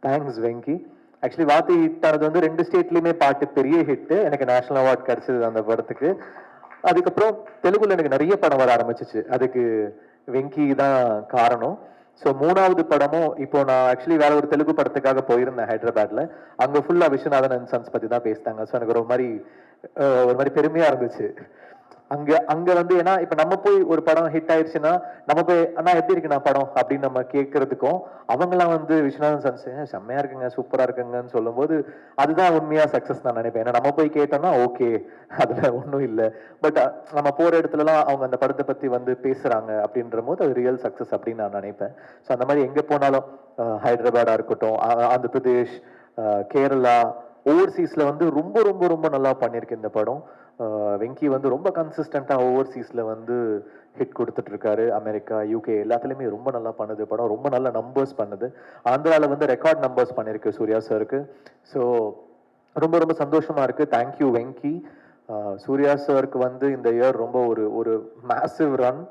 தேங்க்ஸ் வெங்கி. ஆக்சுவலி வாத்தி ஹிட் ஆனது வந்து 2 ஸ்டேட்லேயுமே பாட்டு பெரிய ஹிட்டு. எனக்கு நேஷனல் அவார்ட் கிடச்சிது அந்த படத்துக்கு. அதுக்கப்புறம் தெலுங்குல எனக்கு நிறைய படம் வர ஆரம்பிச்சிச்சு. அதுக்கு வெங்கி தான் காரணம். ஸோ 3வது படமும் இப்போ நான் ஆக்சுவலி வேற ஒரு தெலுங்கு படத்துக்காக போயிருந்தேன் ஹைதராபாத்ல. அங்கே ஃபுல்லாக விஸ்வநாதன் அண்ட் சன்ஸ் பற்றி தான் பேசிட்டாங்க. ஸோ எனக்கு ஒரு மாதிரி பெருமையா இருந்துச்சு. அங்க வந்து ஏன்னா இப்ப நம்ம போய் ஒரு படம் ஹிட் ஆயிடுச்சுன்னா நம்ம போய் அண்ணா எப்படி இருக்குண்ணா படம் அப்படின்னு நம்ம கேட்கறதுக்கும், அவங்கெல்லாம் வந்து விஸ்வநாதன் சன்ஸ் செம்மையா இருக்குங்க சூப்பரா இருக்குங்கன்னு சொல்லும்போது அதுதான் உண்மையா சக்சஸ் நான் நினைப்பேன். ஏன்னா நம்ம போய் கேட்டோம்னா ஓகே அதுல ஒன்றும் இல்லை, பட் நம்ம போற இடத்துலலாம் அவங்க அந்த படத்தை பத்தி வந்து பேசுறாங்க அப்படின்ற போது அது ரியல் சக்சஸ் அப்படின்னு நான் நினைப்பேன். ஸோ அந்த மாதிரி எங்க போனாலும் ஹைதராபாடா இருக்கட்டும், ஆந்திர பிரதேஷ், கேரளா, ஓவர்சீஸ்ல வந்து ரொம்ப ரொம்ப ரொம்ப நல்லா பண்ணியிருக்கு இந்த படம். வெங்கி வந்து ரொம்ப கன்சிஸ்டண்டா ஓவர்சீஸ்ல வந்து ஹிட் கொடுத்துட்டு இருக்காரு. அமெரிக்கா, யூகே எல்லாத்துலயுமே ரொம்ப நல்லா பண்ணுது படம். ரொம்ப நல்ல நம்பர்ஸ் பண்ணுது. ஆந்திரால வந்து ரெக்கார்ட் நம்பர்ஸ் பண்ணிருக்கு சூர்யா சாருக்கு. ஸோ ரொம்ப ரொம்ப சந்தோஷமா இருக்கு. தேங்க்யூ வெங்கி. சூர்யா சாருக்கு வந்து இந்த இயர் ரொம்ப ஒரு மேசிவ் ரன்.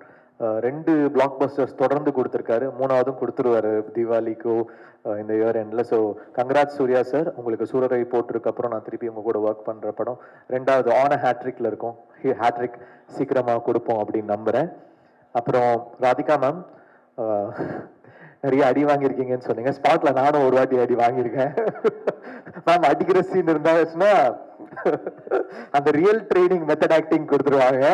2 பிளாக் பஸ்டர்ஸ் தொடர்ந்து கொடுத்துருக்காரு. 3வதும் கொடுத்துருவாரு தீபாவளிக்கோ இந்த இயர் எண்ட்ல. So congrats Suriya sir. உங்களுக்கு சூரரை போட்டிருக்கு அப்புறம் நான் திருப்பி உங்க கூட ஒர்க் பண்ற படம் 2வது ஆன ஹேட்ரிக்ல இருக்கும். ஹேட்ரிக் சீக்கிரமா கொடுப்போம் அப்படின்னு நம்புறேன். அப்புறம் ராதிகா மேம் நிறைய அடி வாங்கியிருக்கீங்கன்னு சொன்னீங்க. ஸ்பாட்ல நானும் ஒரு வாட்டி அடி வாங்கியிருக்கேன். மேம் அடிக்கிற சீன் இருந்தாச்சுன்னா அந்த ரியல் ட்ரைனிங் மெத்தட் ஆக்டிங் கொடுத்துருவாங்க.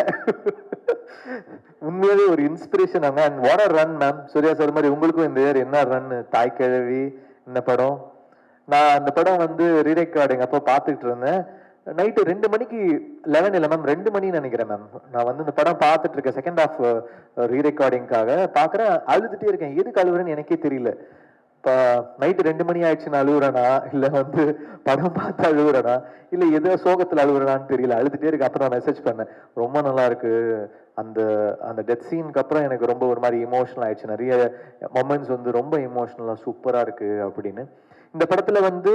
உண்மையாவே ஒரு இன்ஸ்பிரேஷன் அவங்க. And what are run ma'am. Suriya sir மாதிரி உங்களுக்கும் இந்த இயர் என்ன ரன். தாய் கிழவி இந்த படம். நான் அந்த படம் வந்து ரீரெக்கார்டிங் அப்போ பார்த்துட்டு இருந்தேன். நைட்டு 2 மணிக்கு 11 இல்லை மேம் 2 மணின்னு நினைக்கிறேன் மேம். நான் வந்து இந்த படம் பார்த்துட்டு இருக்கேன் செகண்ட் ஹாஃப் ரீரெக்கார்டிங்காக பார்க்குறேன். அழுதுட்டே இருக்கேன். எதுக்கு அழுகுறேன்னு எனக்கே தெரியல. இப்போ நைட்டு 2 மணி ஆயிடுச்சு நான் அழுகுறேனா இல்லை வந்து படம் பார்த்து அழுகுறேனா இல்லை ஏதோ சோகத்தில் அழுகுறேனான்னு தெரியல. அழுதுட்டே இருக்கு. அப்புறம் நான் மெசேஜ் பண்ணேன், ரொம்ப நல்லா இருக்கு. அந்த அந்த டெத் சீனுக்கு அப்புறம் எனக்கு ரொம்ப ஒரு மாதிரி இமோஷனல் ஆயிடுச்சு. நிறைய மொமெண்ட்ஸ் வந்து ரொம்ப இமோஷனலாக சூப்பராக இருக்கு அப்படின்னு. இந்த படத்துல வந்து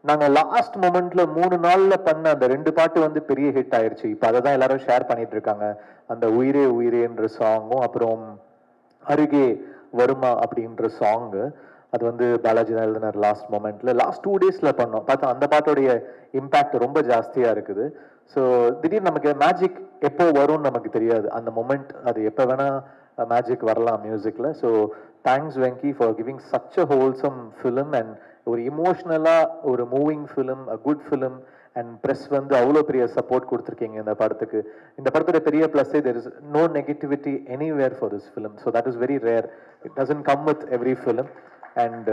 நாங்க லாஸ்ட் மொமெண்ட்ல 3 நாள்ல பண்ண அந்த 2 பாட்டு வந்து பெரிய ஹிட் ஆயிடுச்சு. இப்போ அதை தான் எல்லாரும் ஷேர் பண்ணிட்டு இருக்காங்க. அந்த உயிரே உயிரேன்ற சாங்கும் அப்புறம் அருகே வருமா அப்படின்ற சாங்கு. அது வந்து பாலாஜி தான் எழுதினார் லாஸ்ட் மொமெண்ட்ல. லாஸ்ட் 2 டேஸ்ல பண்ணோம். பார்த்தா அந்த பாட்டோடைய இம்பாக்ட் ரொம்ப ஜாஸ்தியா இருக்குது. ஸோ திடீர்னு நமக்கு மேஜிக் எப்போ வரும்னு நமக்கு தெரியாது. அந்த மொமெண்ட் அது எப்போ வேணா மேஜிக் வரலாம் மியூசிக்ல. So thanks Venky for giving such a wholesome film and ஒரு இமோஷ்னலா ஒரு moving film, a good film. And press வந்து அவ்வளோ பெரிய சப்போர்ட் கொடுத்துருக்கீங்க இந்த படத்துக்கு. இந்த படத்தோட பெரிய ப்ளஸ்ஸே there is no negativity anywhere for this film. So that is very rare. It doesn't come with every film. And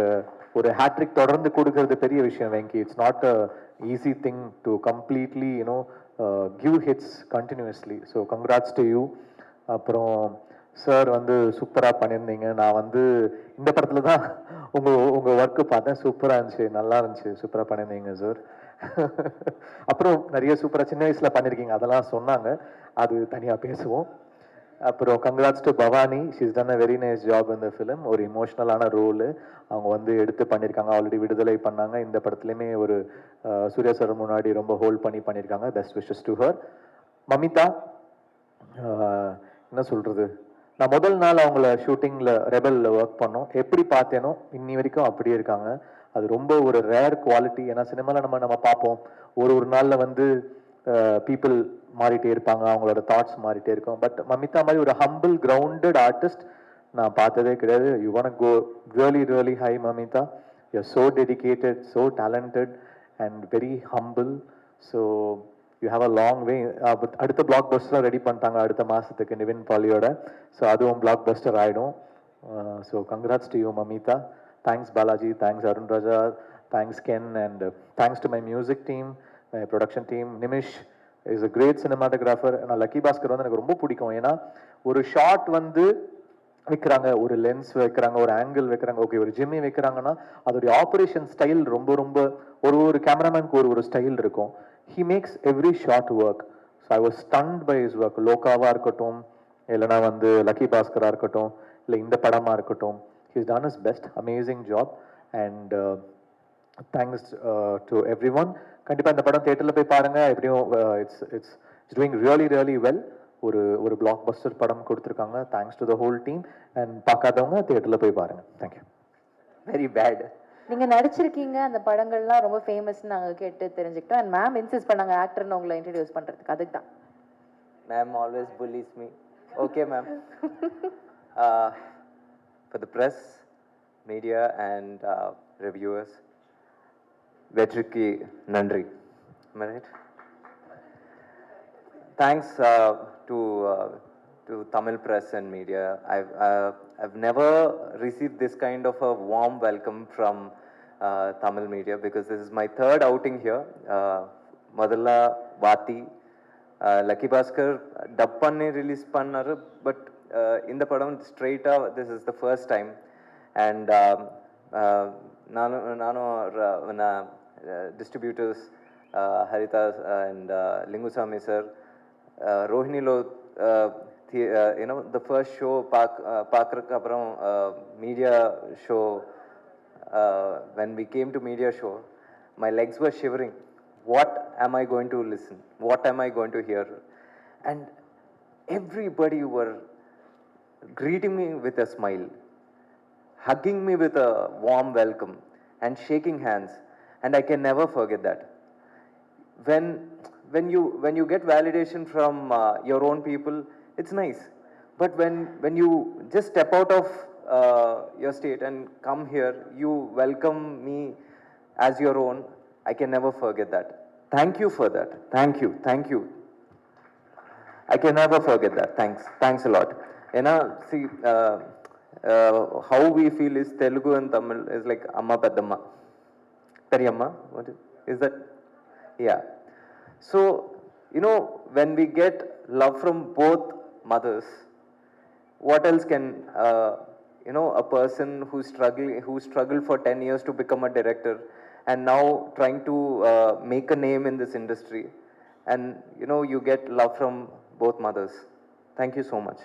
ஒரு ஹேட்ரிக் தொடர்ந்து கொடுக்கறது பெரிய விஷயம் Venky. It's not a easy thing to completely you know give hits continuously. So congrats to you. அப்புறம் sir வந்து சூப்பராக பண்ணியிருந்தீங்க. நான் வந்து இந்த படத்தில் தான் உங்கள் ஒர்க்கு பார்த்தேன். சூப்பராக இருந்துச்சு, நல்லா இருந்துச்சு, சூப்பராக பண்ணியிருந்தீங்க சார். அப்புறம் நிறைய சூப்பராக சின்ன வயசில் பண்ணியிருக்கீங்க, அதெல்லாம் சொன்னாங்க, அது தனியாக பேசுவோம். அப்புறம் congrats to Bhavani. She's done a very nice job இந்த ஃபிலிம். ஒரு இமோஷ்னலான ரோலு அவங்க வந்து எடுத்து பண்ணியிருக்காங்க. ஆல்ரெடி விடுதலை பண்ணாங்க. இந்த படத்துலையுமே ஒரு சூர்யா சார் முன்னாடி ரொம்ப ஹோல்ட் பண்ணியிருக்காங்க. Best wishes to her. Mamitha என்ன சொல்கிறது, நான் முதல் நாள் அவங்கள ஷூட்டிங்கில் ரெபலில் ஒர்க் பண்ணோம். எப்படி பார்த்தேனோ இன்னி வரைக்கும் அப்படியே இருக்காங்க. அது ரொம்ப ஒரு ரேர் குவாலிட்டி. ஏன்னா சினிமாவில் நம்ம பார்ப்போம் ஒரு நாளில் வந்து பீப்புள் மாறிட்டே இருப்பாங்க, அவங்களோட தாட்ஸ் மாறிட்டே இருக்கும். பட் மமிதா மாதிரி ஒரு ஹம்பிள் கிரவுண்டட் ஆர்டிஸ்ட் நான் பார்த்ததே கிடையாது. You want go really really high Mamitha. You are so dedicated, so talented and very humble. So you have a long way. அடுத்த பிளாக் பஸ்டர் ரெடி பண்ணிட்டாங்க அடுத்த மாதத்துக்கு நிவின் பாலியோட. ஸோ அதுவும் பிளாக் பஸ்டர் ஆகிடும். So congrats to you Mamitha. Thanks Balaji, thanks Arun Raja, thanks Ken, and thanks to my music team, my production team. Nimish is a great cinematographer. நான் லக்கி பாஸ்கர் வந்து எனக்கு ரொம்ப பிடிக்கும். ஏன்னா ஒரு ஷாட் வந்து வைக்கிறாங்க, ஒரு லென்ஸ் வைக்கிறாங்க, ஒரு ஆங்கிள் வைக்கிறாங்க, ஓகே ஒரு ஜிம்மி வைக்கிறாங்கன்னா அதோடைய ஆப்ரேஷன் ஸ்டைல் ரொம்ப ரொம்ப ஒரு கேமராமேனுக்கு ஒரு ஸ்டைல் இருக்கும். He makes every shot work. So I was stunned by his work. லோகாவா இருக்கட்டும், இல்லைனா வந்து லக்கி பாஸ்கரா இருக்கட்டும், இல்லை இந்த படமா இருக்கட்டும், he's done is best. Amazing job. And thanks to everyone. கண்டிப்பாக இந்த படம் தியேட்டரில் போய் பாருங்க. எப்படியும் it's it's it's doing really well. ஒரு பிளாக் பஸ்டர் படம் கொடுத்துருக்காங்க. Thanks to the whole team. And பார்க்காதவங்க தியேட்டரில் போய் பாருங்க. தேங்க்யூ. Very bad. நீங்க நடிச்சிருக்கீங்க, அந்த படங்கள்லாம் ரொம்ப ஃபேமஸ்னு நாங்க கேட்டு தெரிஞ்சுக்கிட்டோம். அண்ட் மேம் இன்சிஸ்ட் பண்ணாங்க ஆக்டர்னு உங்களை இன்ட்ரடியூஸ் பண்றதுக்கு. அதுக்கு தான் Ma'am always bullies me. Okay, ma'am. For the press, media, and reviewers, Vetriki Nandri. Am I right? Thanks to Tamil press and media. I've never received this kind of a warm welcome from Tamil media, because this is my third outing here. Madalla Vati, Lucky Bhaskar dub panni release pannaru, but in the padam straight up this is the first time. And nanu distributors Harita and Lingusamy sir, Rohinilo, you know, the first show Pakrak apram media show, when we came to media show, my legs were shivering. What am I going to listen? What am I going to hear? And everybody were greeting me with a smile, hugging me with a warm welcome, and shaking hands. And I can never forget that. When you get validation from your own people, it's nice. But when you just step out of your state and come here, you welcome me as your own. I can never forget that. Thank you for that. Thank you. I can never forget that. Thanks a lot. See, how we feel is Telugu and Tamil is like Amma Peddamma. Periyamma? What is that? Yeah. So, you know, when we get love from both mothers, what else can, you know, a person who struggled for 10 years to become a director and now trying to make a name in this industry, and, you know, you get love from both mothers. Thank you so much.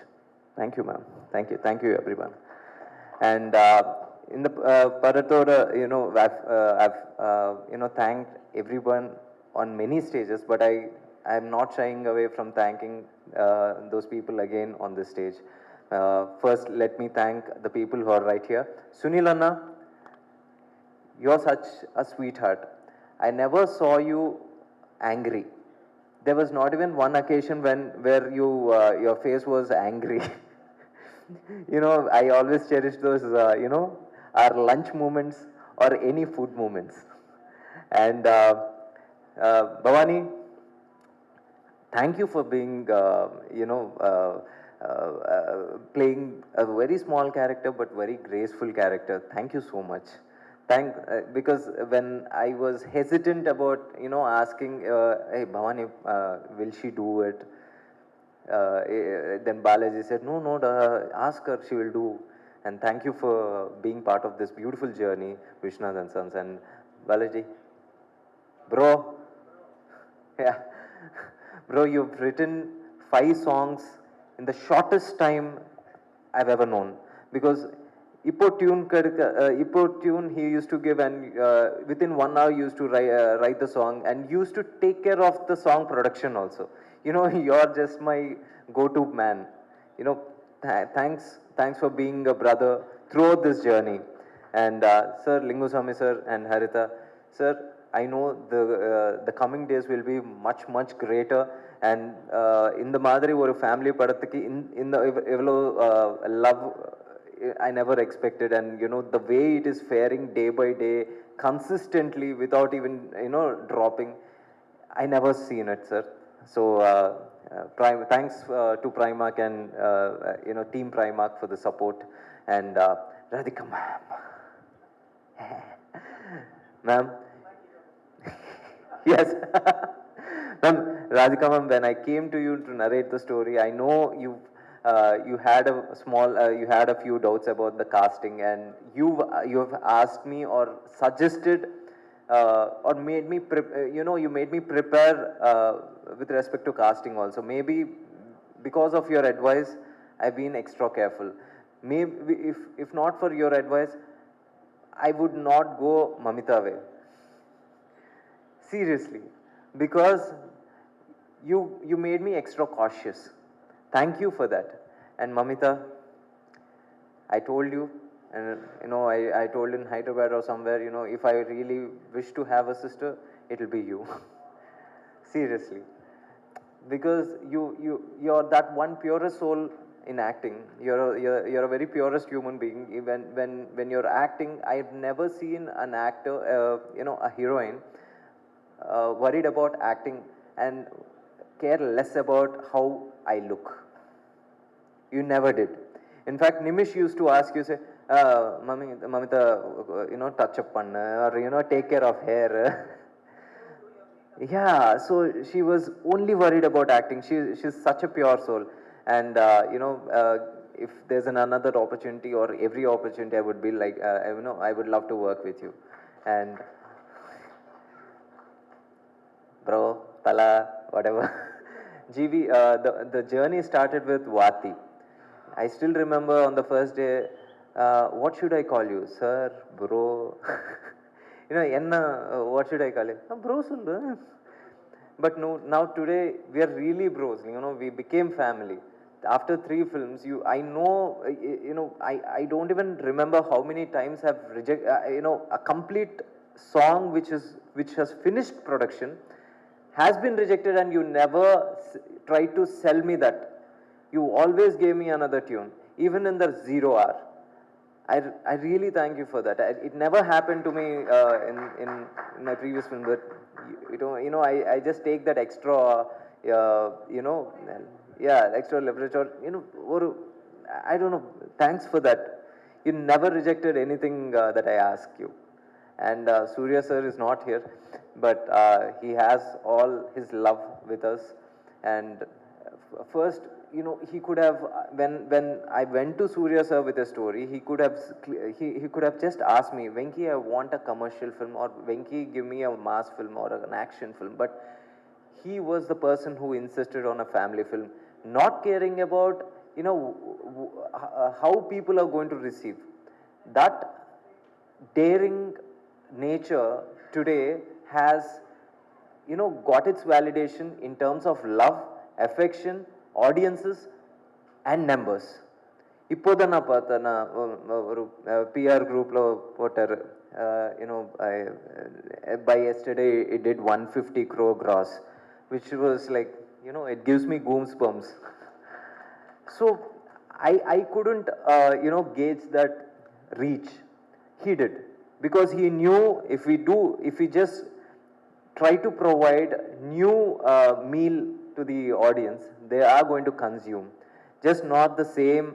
Thank you, ma'am. Thank you, everyone. And in the Paratoda, you know, I've you know, thanked everyone on many stages, but I'm not shying away from thanking those people again on this stage. First, let me thank the people who are right here. Sunil Anna, you're such a sweetheart. I never saw you angry. There was not even one occasion where your face was angry. You know, I always cherish those, you know, our lunch moments or any food moments. And Bhavani, thank you for being, you know, playing a very small character but very graceful character. Thank you so much. Because when I was hesitant about, you know, asking, hey Bhavani, will she do it? Then Balaji said, no, ask her, she will do. And thank you for being part of this beautiful journey, Vishnath and Sons. And Balaji, bro, yeah, bro, you've written 5 songs in the shortest time I've ever known. Because Ippo tune he used to give, and within 1 hour he used to write the song and used to take care of the song production also. You know, you're just my go-to man. You know, thanks for being a brother throughout this journey. And Sir Lingusamy sir and Harita sir, I know the coming days will be much greater. And in the Madri or family padathiki in the love I never expected. And you know, the way it is faring day by day consistently without even, you know, dropping, I never seen it, sir. So thanks to Primark and you know, team Primark for the support. And Radhika ma'am, yes. Ma'am, Radhika ma'am, when I came to you to narrate the story, I know you you had a small, you had a few doubts about the casting, and you've asked me or suggested or made me, you made me prepare with respect to casting also. Maybe because of your advice, I've been extra careful. Maybe if not for your advice, I would not go Mamita way. Seriously, because you made me extra cautious. Thank you for that. And Mamita, I told you, and I told in Hyderabad or somewhere, if I really wish to have a sister, it'll be you. Seriously, because you're that one purest soul in acting. You're a very purest human being. When you're acting, I've never seen an actor, a heroine, worried about acting and care less about how I look. You never did. In fact, Nimish used to ask you, say, Mamita, touch up panna, or take care of hair. Yeah, so she was only worried about acting. She's such a pure soul. And, if there's another opportunity or every opportunity, I would be like, I would love to work with you. And, bro, Tala, whatever. GV, the journey started with Vati. I still remember on the first day, what should I call you? Sir, bro. What should I call you? Bro, sir. But no, now today, we are really bros. We became family. After 3 films, I don't even remember how many times I've rejected, a complete song which has finished production has been rejected, and you never tried to sell me that. You always gave me another tune, even in the 0 hour. I really thank you for that. It never happened to me in my previous film, but I just take that extra, extra leverage, or I don't know. Thanks for that. You never rejected anything that I asked you. And Surya sir is not here, but he has all his love with us. And first, he could have, when I went to Surya sir with a story, he could have just asked me, Venki, I want a commercial film, or Venki, give me a mass film or an action film. But he was the person who insisted on a family film, not caring about, how people are going to receive. That daring nature today has, got its validation in terms of love, affection, audiences and numbers. இப்போதான் நான் பார்த்தேன், ஒரு PR groupல போட்டாரு, by yesterday it did 150 crore gross, which was like, it gives me goosebumps. So I couldn't gauge that reach. He did, because he knew if we just try to provide new meal to the audience, they are going to consume. Just not the same,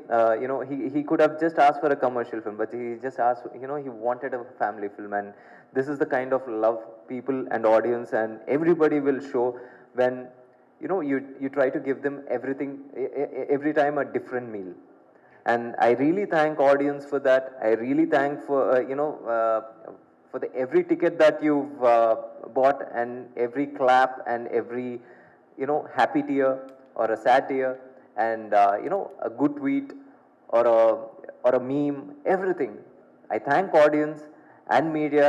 he could have just asked for a commercial film, but he just asked, he wanted a family film. And this is the kind of love people and audience and everybody will show when, you try to give them everything, every time a different meal. And I really thank audience for that. I really thank for, for every ticket that you've bought, and every clap and every, happy tear or a sad tear, and a good tweet or a meme, everything. I thank audience and media,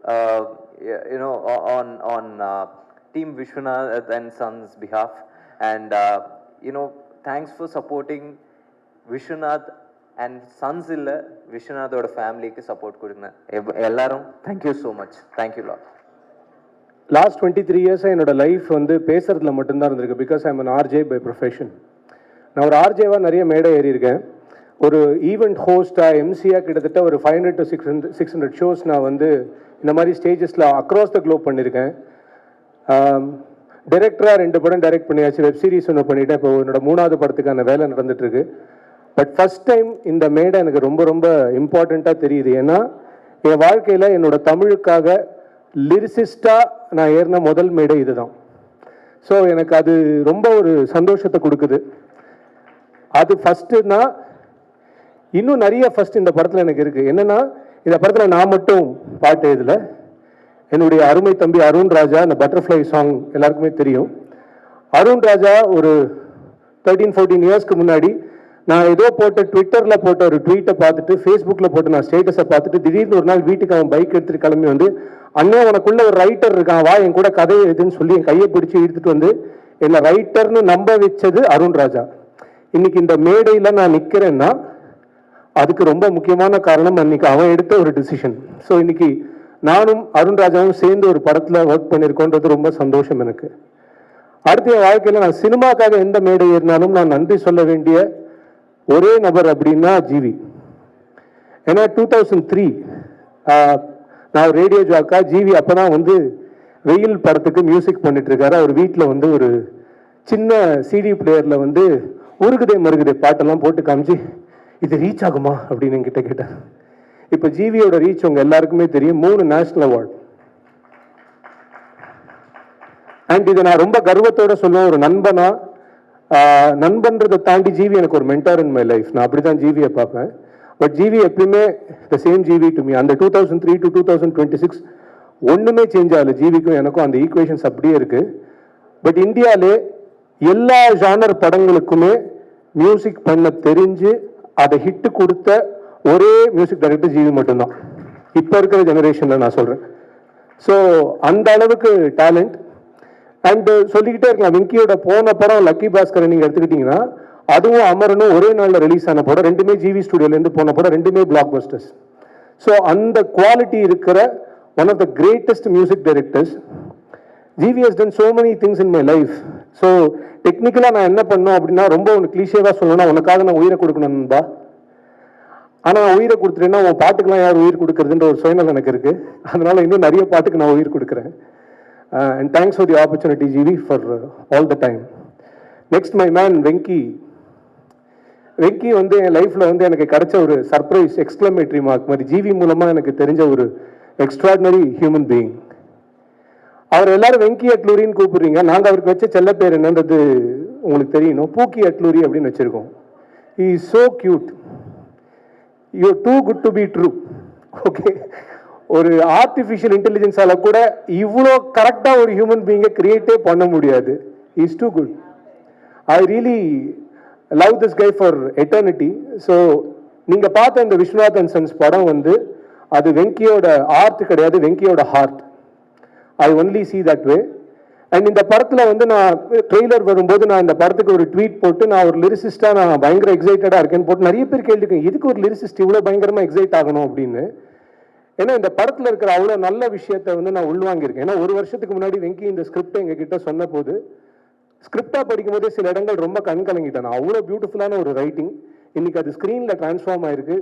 on Team Vishwanath and Sons behalf, and thanks for supporting Vishwanath and Sons illa Vishwanathoda family ku support kudunga ellarum. Thank you so much. Thank you lot. Last 23 இயர்ஸாக என்னோட life வந்து பேசுறதுல மட்டும்தான் இருந்திருக்கு. Because I'm an RJ by profession. நான் ஒரு ஆர்ஜேவாக நிறைய மேடை ஏறி இருக்கேன். ஒரு ஈவெண்ட் ஹோஸ்டாக எம்சியாக கிட்டத்தட்ட ஒரு 500 to 600 ஷோஸ் நான் வந்து இந்த மாதிரி ஸ்டேஜஸில் அக்ராஸ் த குளோப் பண்ணியிருக்கேன். டைரக்டராக 2 படம் டைரக்ட் பண்ணியாச்சு, வெப் சீரிஸ் ஒன்று பண்ணிவிட்டேன். இப்போ என்னோட 3வது படத்துக்கான வேலை நடந்துகிட்ருக்கு. பட் ஃபஸ்ட் டைம் இந்த மேடை எனக்கு ரொம்ப ரொம்ப இம்பார்ட்டண்ட்டாக தெரியுது. ஏன்னா என் வாழ்க்கையில் என்னோட தமிழுக்காக லிரிசிஸ்டாக நான் ஏறின முதல் மேடை இதுதான். ஸோ எனக்கு அது ரொம்ப ஒரு சந்தோஷத்தை கொடுக்குது. அது ஃபஸ்ட்டுனா இன்னும் நிறைய ஃபர்ஸ்ட் இந்த படத்தில் எனக்கு இருக்குது. என்னென்னா இந்த படத்தில் நான் மட்டும் பாட்டு இதில் என்னுடைய அருமை தம்பி அருண் ராஜா, இந்த பட்டர்ஃப்ளை சாங் எல்லாருக்குமே தெரியும். அருண் ராஜா ஒரு 13-14 இயர்ஸ்க்கு முன்னாடி நான் ஏதோ போட்ட ட்விட்டரில் போட்ட ஒரு ட்வீட்டை பார்த்துட்டு, ஃபேஸ்புக்கில் போட்டு நான் ஸ்டேட்டஸை பார்த்துட்டு, திடீர்னு ஒரு நாள் வீட்டுக்கு அவன் பைக் எடுத்துகிட்டு கிளம்பி வந்து, அண்ணே உனக்குள்ள ஒரு ரைட்டர் இருக்கான், வா என் கூட கதை எழுதுன்னு சொல்லி என் கையை பிடிச்சி இழுத்துட்டு வந்து என்னை ரைட்டர்னு நம்ப வச்சது அருண் ராஜா. இன்னைக்கு இந்த மேடையில் நான் நிற்கிறேன்னா அதுக்கு ரொம்ப முக்கியமான காரணம் அன்னைக்கு அவன் எடுத்த ஒரு டிசிஷன். ஸோ இன்னைக்கு நானும் அருண் ராஜாவும் சேர்ந்து ஒரு படத்தில் ஒர்க் பண்ணியிருக்கோன்றது ரொம்ப சந்தோஷம் எனக்கு. அடுத்த என் வாழ்க்கையில் நான் சினிமாக்காக எந்த மேடை ஏறினாலும் நான் நன்றி சொல்ல வேண்டிய ஒரே நபர் அப்படின்னா ஜிவி. ஏன்னா 2003 நான் ரேடியோ ஜாக்கா, ஜிவி அப்போ தான் வந்து வெயில் படத்துக்கு மியூசிக் பண்ணிட்டு இருக்காரு. அவர் வீட்டில் வந்து ஒரு சின்ன சிடி பிளேயரில் வந்து உருகுதே மருகுதே பாட்டெல்லாம் போட்டு காமிச்சு, இது ரீச் ஆகுமா அப்படின்னு என்கிட்ட கேட்டேன். இப்போ ஜிவியோட ரீச் உங்க எல்லாருக்குமே தெரியும், 3 நேஷனல் அவார்டு. அண்ட் இதை நான் ரொம்ப கர்வத்தோட சொல்லுவேன், ஒரு நண்பனா, நண்பன்றதை தாண்டி ஜிவி எனக்கு ஒரு மென்டார் இன் மை லைஃப். நான் அப்படி தான் ஜிவியை பார்ப்பேன். பட் ஜிவி எப்பயுமே the same GV to me. அந்த 2003 to 2026 ஒன்றுமே சேஞ்ச் ஆகல. ஜிவிக்கும் எனக்கும் அந்த ஈக்குவேஷன்ஸ் அப்படியே இருக்கு. பட் இந்தியாவிலே எல்லா ஜானர் படங்களுக்குமே மியூசிக் பண்ண தெரிஞ்சு அதை ஹிட்டு கொடுத்த ஒரே மியூசிக் டைரக்டர் ஜிவி மட்டும்தான், இப்போ இருக்கிற ஜெனரேஷனில் நான் சொல்கிறேன். ஸோ அந்த அளவுக்கு டேலண்ட். அண்ட் சொல்லிக்கிட்டே இருக்கலாம், வெங்கியோட போன படம் லக்கி பாஸ்கரை நீங்கள் எடுத்துக்கிட்டிங்கன்னா அதுவும் அமரனும் ஒரே நாளில் ரிலீஸ் ஆன படம், ரெண்டுமே ஜிவி ஸ்டுடியோலேருந்து போன படம், ரெண்டுமே பிளாக் பஸ்டர்ஸ். ஸோ அந்த குவாலிட்டி இருக்கிற one of the greatest music directors. GV has done so many things in my life. So டெக்னிக்கலாக நான் என்ன பண்ணோம் அப்படின்னா, ரொம்ப ஒன்று கிளீஷேவாக சொல்லணும்னா, உனக்காக நான் உயிரை கொடுக்கணும்பா, ஆனால் நான் உயிரை கொடுத்துட்டேன்னா உன் பாட்டுக்கெல்லாம் யார் உயிர் கொடுக்குறதுன்ற ஒரு சுயநலம் எனக்கு இருக்குது. அதனால இன்னும் நிறைய பாட்டுக்கு நான் உயிர் கொடுக்குறேன். And thanks for the opportunity GV for all the time. Next my man Venky. Venky வந்து என் லைஃப்பில் வந்து எனக்கு கிடைச்ச ஒரு சர்ப்ரைஸ் எக்ஸ்க்ளமேட்டரி மார்க் மாதிரி, ஜிவி மூலமாக எனக்கு தெரிஞ்ச ஒரு எக்ஸ்ட்ராடினரி ஹியூமன் பீயிங். அவர் எல்லாரும் வெங்கி அட்லூரின்னு கூப்பிடுறீங்க, நாங்கள் அவருக்கு வச்ச செல்ல பேர் என்னன்றது உங்களுக்கு தெரியணும், பூக்கி அட்லூரி அப்படின்னு வச்சுருக்கோம். He is so cute, you too good to be true. Okay, ஒரு ஆர்டிஃபிஷியல் இன்டெலிஜென்ஸால கூட இவ்வளோ கரெக்டாக ஒரு ஹியூமன் பீயிங்கை கிரியேட்டே பண்ண முடியாது. Is too good. I really love this guy for eternity. So நீங்கள் பார்த்த இந்த விஸ்வநாத் அண்ட் சன்ஸ் படம் வந்து அது வெங்கியோட ஆர்ட் கிடையாது, வெங்கியோட heart. I only see that way. And இந்த படத்தில் வந்து நான் ட்ரெய்லர் வரும்போது நான் இந்த படத்துக்கு ஒரு ட்வீட் போட்டு, நான் ஒரு லிரிசிஸ்டாக நான் பயங்கர எக்ஸைட்டடாக இருக்கேன்னு போட்டு நிறைய பேர் கேள்விக்கேன், எதுக்கு ஒரு லிரிசிஸ்ட் இவ்வளோ பயங்கரமாக எக்ஸைட் ஆகணும் அப்படின்னு. ஏன்னா இந்த படத்தில் இருக்கிற அவ்வளோ நல்ல விஷயத்தை வந்து நான் உள்வாங்கியிருக்கேன். ஏன்னா ஒரு வருஷத்துக்கு முன்னாடி வெங்கி இந்த ஸ்கிரிப்டை எங்ககிட்ட சொன்ன போது, ஸ்கிரிப்டாக படிக்கும் போதே சில இடங்கள் ரொம்ப கண் கலங்கிட்டேன். அவ்வளோ பியூட்டிஃபுல்லான ஒரு ரைட்டிங். இன்னைக்கு அது ஸ்க்ரீனில் ட்ரான்ஸ்ஃபார்ம் ஆயிருக்கு.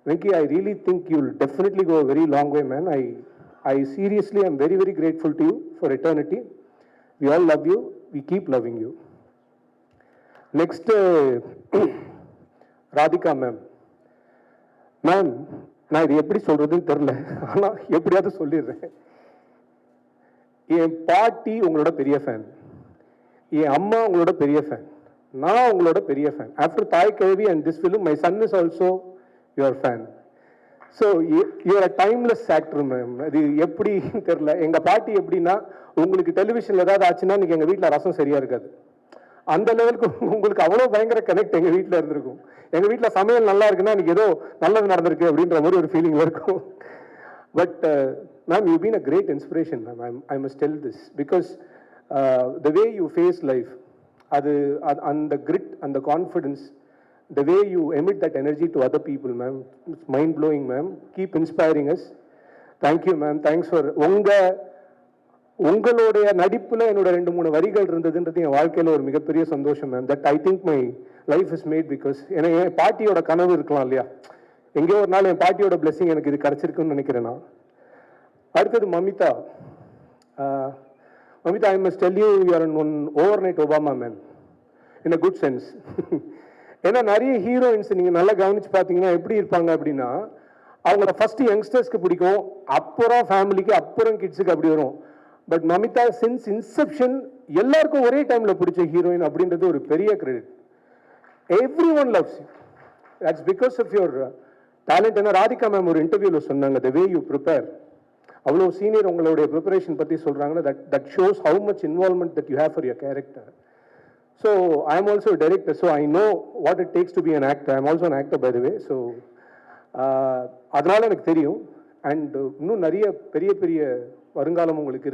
Venky, I really think you will definitely go very long way man. I seriously am very, very grateful to you for eternity. We all love you. We keep loving you. Next, Radhika ma'am. Ma'am, நான் இது எப்படி சொல்றதுன்னு தெரியல, ஆனால் எப்படியாவது சொல்லிடுறேன். என் பாட்டி உங்களோட பெரிய ஃபேன், என் அம்மா உங்களோட பெரிய ஃபேன், நான் உங்களோட பெரிய fan. After Thaai Kelvi and this film, my son is also your fan. So you're a timeless actor ma'am. அது எப்படி தெரியல. எங்கள் பாட்டி எப்படின்னா, உங்களுக்கு டெலிவிஷனில் ஏதாவது ஆச்சுன்னா இன்னைக்கு எங்கள் வீட்டில் ரசம் சரியாக இருக்காது. அந்த லெவலுக்கு உங்களுக்கு அவ்வளோ பயங்கர கனெக்ட் எங்கள் வீட்டில் இருந்திருக்கும். எங்கள் வீட்டில் சமையல் நல்லா இருக்குன்னா இன்னைக்கு ஏதோ நல்லது நடந்திருக்கு அப்படின்ற மாதிரி ஒரு ஃபீலிங் இருக்கும். But ma'am, you been a great inspiration ma'am. I must tell this because the way you face life, அது அந்த கிரிட், அந்த confidence, the way you emit that energy to other people, ma'am, it's mind blowing, ma'am. Keep inspiring us. Thank you, ma'am. Thanks for உங்களுடைய நடிப்புல என்னோட 2-3 வரிகள் இருந்ததுன்றது என் வாழ்க்கையில ஒரு மிகப்பெரிய சந்தோஷம் ma'am. That I think my life is made because எனக்கு என் பாட்டியோட கனவு இருக்கலாம் இல்லையா, எங்கேயோ ஒரு நாள் என் பாட்டியோட பிளெஸிங் எனக்கு இது கிடைச்சிருக்குன்னு நினைக்கிறேன் நான். அடுத்தது மமிதா. மமிதா, ஐ must tell you, you are one over night Obama man in a good sense. ஏன்னா நிறைய ஹீரோயின்ஸ் நீங்கள் நல்லா கவனிச்சு பார்த்தீங்கன்னா எப்படி இருப்பாங்க அப்படின்னா, அவங்கள ஃபர்ஸ்ட் யங்ஸ்டர்ஸ்க்கு பிடிக்கும், அப்புறம் ஃபேமிலிக்கு, அப்புறம் கிட்ஸுக்கு அப்படி வரும். பட் மமிதா சின்ஸ் இன்செப்ஷன் எல்லாருக்கும் ஒரே டைமில் பிடிச்ச ஹீரோயின் அப்படின்றது ஒரு பெரிய credit. everyone loves you. That's because of your talent. And Radhika ma'am ஒரு இன்டர்வியூல சொன்னாங்க, the way you prepare, அவ்வளோ சீனியர் உங்களுடைய ப்ரிப்பரேஷன் பற்றி சொல்கிறாங்கன்னா that shows how much involvement that you have for your character. So I am also a director, so I know what it takes to be an actor. I am also an actor, by the way. So அதனால எனக்கு தெரியும். And இன்னும் நிறைய பெரிய பெரிய வருங்காலம் உங்களுக்கு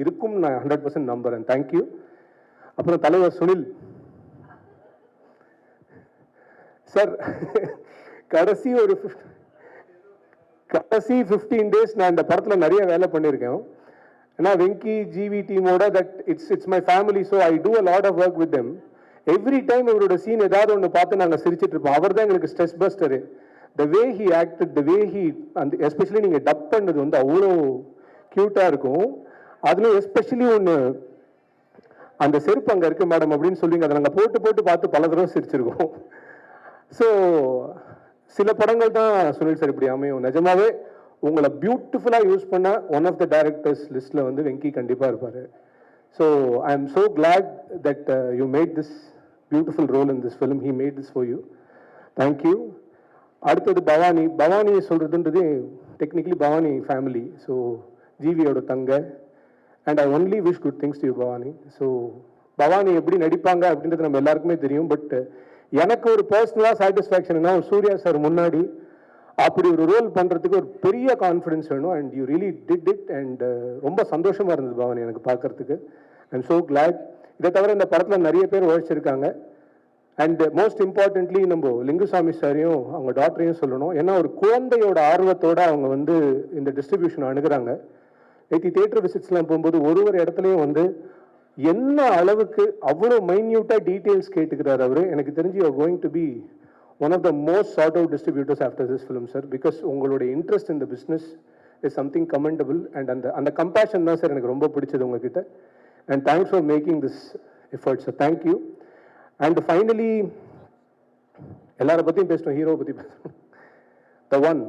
இருக்கும் நான் 100% நம்புறேன். தேங்க்யூ. அப்புறம் தலைவர் சுனில் சார், கடைசி 15 days நான் இந்த படத்தில் நிறைய வேலை பண்ணியிருக்கேன். ஏன்னா வெங்கி ஜிவி டீமோட that it's my family, so I do a lot of work with them. Every time இவரோட சீன் ஏதாவது ஒன்று பார்த்து நாங்கள் சிரிச்சிட்டு இருப்போம். அவர் தான் எங்களுக்கு stress buster. The way he acted, the way he, அந்த எஸ்பெஷலி நீங்கள் டப் பண்ணது வந்து அவ்வளோ க்யூட்டாக இருக்கும். அதுல எஸ்பெஷலி ஒன்று, அந்த செருப்பு அங்கே இருக்கு மேடம் அப்படின்னு சொல்லுவீங்க, அதை நாங்கள் போட்டு போட்டு பார்த்து பல தடவை சிரிச்சிருக்கோம். ஸோ சில படங்கள் தான் சுனில் சார் இப்படி அமையும். நிஜமாவே உங்களை பியூட்டிஃபுல்லாக யூஸ் பண்ண ஒன் ஆஃப் த டைரக்டர்ஸ் லிஸ்ட்டில் வந்து வெங்கி கண்டிப்பாக இருப்பார். So I M so glad that you made this beautiful role in this film. He made this for you. Thank you. அடுத்தது பவானி. பவானியை சொல்கிறதுன்றது டெக்னிக்கலி பவானி ஃபேமிலி. ஸோ ஜிவியோட தங்க. And I only wish good things to you Bhavani. So Bhavani எப்படி நடிப்பாங்க அப்படின்றது நம்ம எல்லாருக்குமே தெரியும். பட் எனக்கு ஒரு பர்சனலாக சாட்டிஸ்ஃபேக்ஷன்னா, சூர்யா சார் முன்னாடி அப்படி ஒரு ரோல் பண்ணுறதுக்கு ஒரு பெரிய கான்ஃபிடன்ஸ் வேணும். And you really did it. And ரொம்ப சந்தோஷமாக இருந்தது பவானி எனக்கு பார்க்கறதுக்கு. I am so Claude. இதை தவிர இந்த படத்தில் நிறைய பேர் உழைச்சிருக்காங்க. அண்ட் மோஸ்ட் இம்பார்ட்டன்ட்லி நம்ம லிங்குசாமி சாரையும் அவங்க டாக்டரையும் சொல்லணும். ஏன்னா ஒரு குழந்தையோட ஆர்வத்தோடு அவங்க வந்து இந்த டிஸ்ட்ரிபியூஷன் அணுகிறாங்க. தியேட்டர் விசிட்ஸ்லாம் போகும்போது ஒரு இடத்துலையும் வந்து என்ன அளவுக்கு அவ்வளோ மைன்யூட்டாக டீட்டெயில்ஸ் கேட்டுக்கிறார் அவர். எனக்கு தெரிஞ்சு you are going to be one of the most sought out distributors after this film sir. Because உங்களுடைய interest in the business is something commendable. And அந்த கம்பேஷன் தான் சார் எனக்கு ரொம்ப பிடிச்சது உங்ககிட்ட. And thanks for making this effort sir. Thank you. And finally எல்லாரை பற்றியும் பேசணும், ஹீரோவை பற்றி பேசணும். த ஒன்,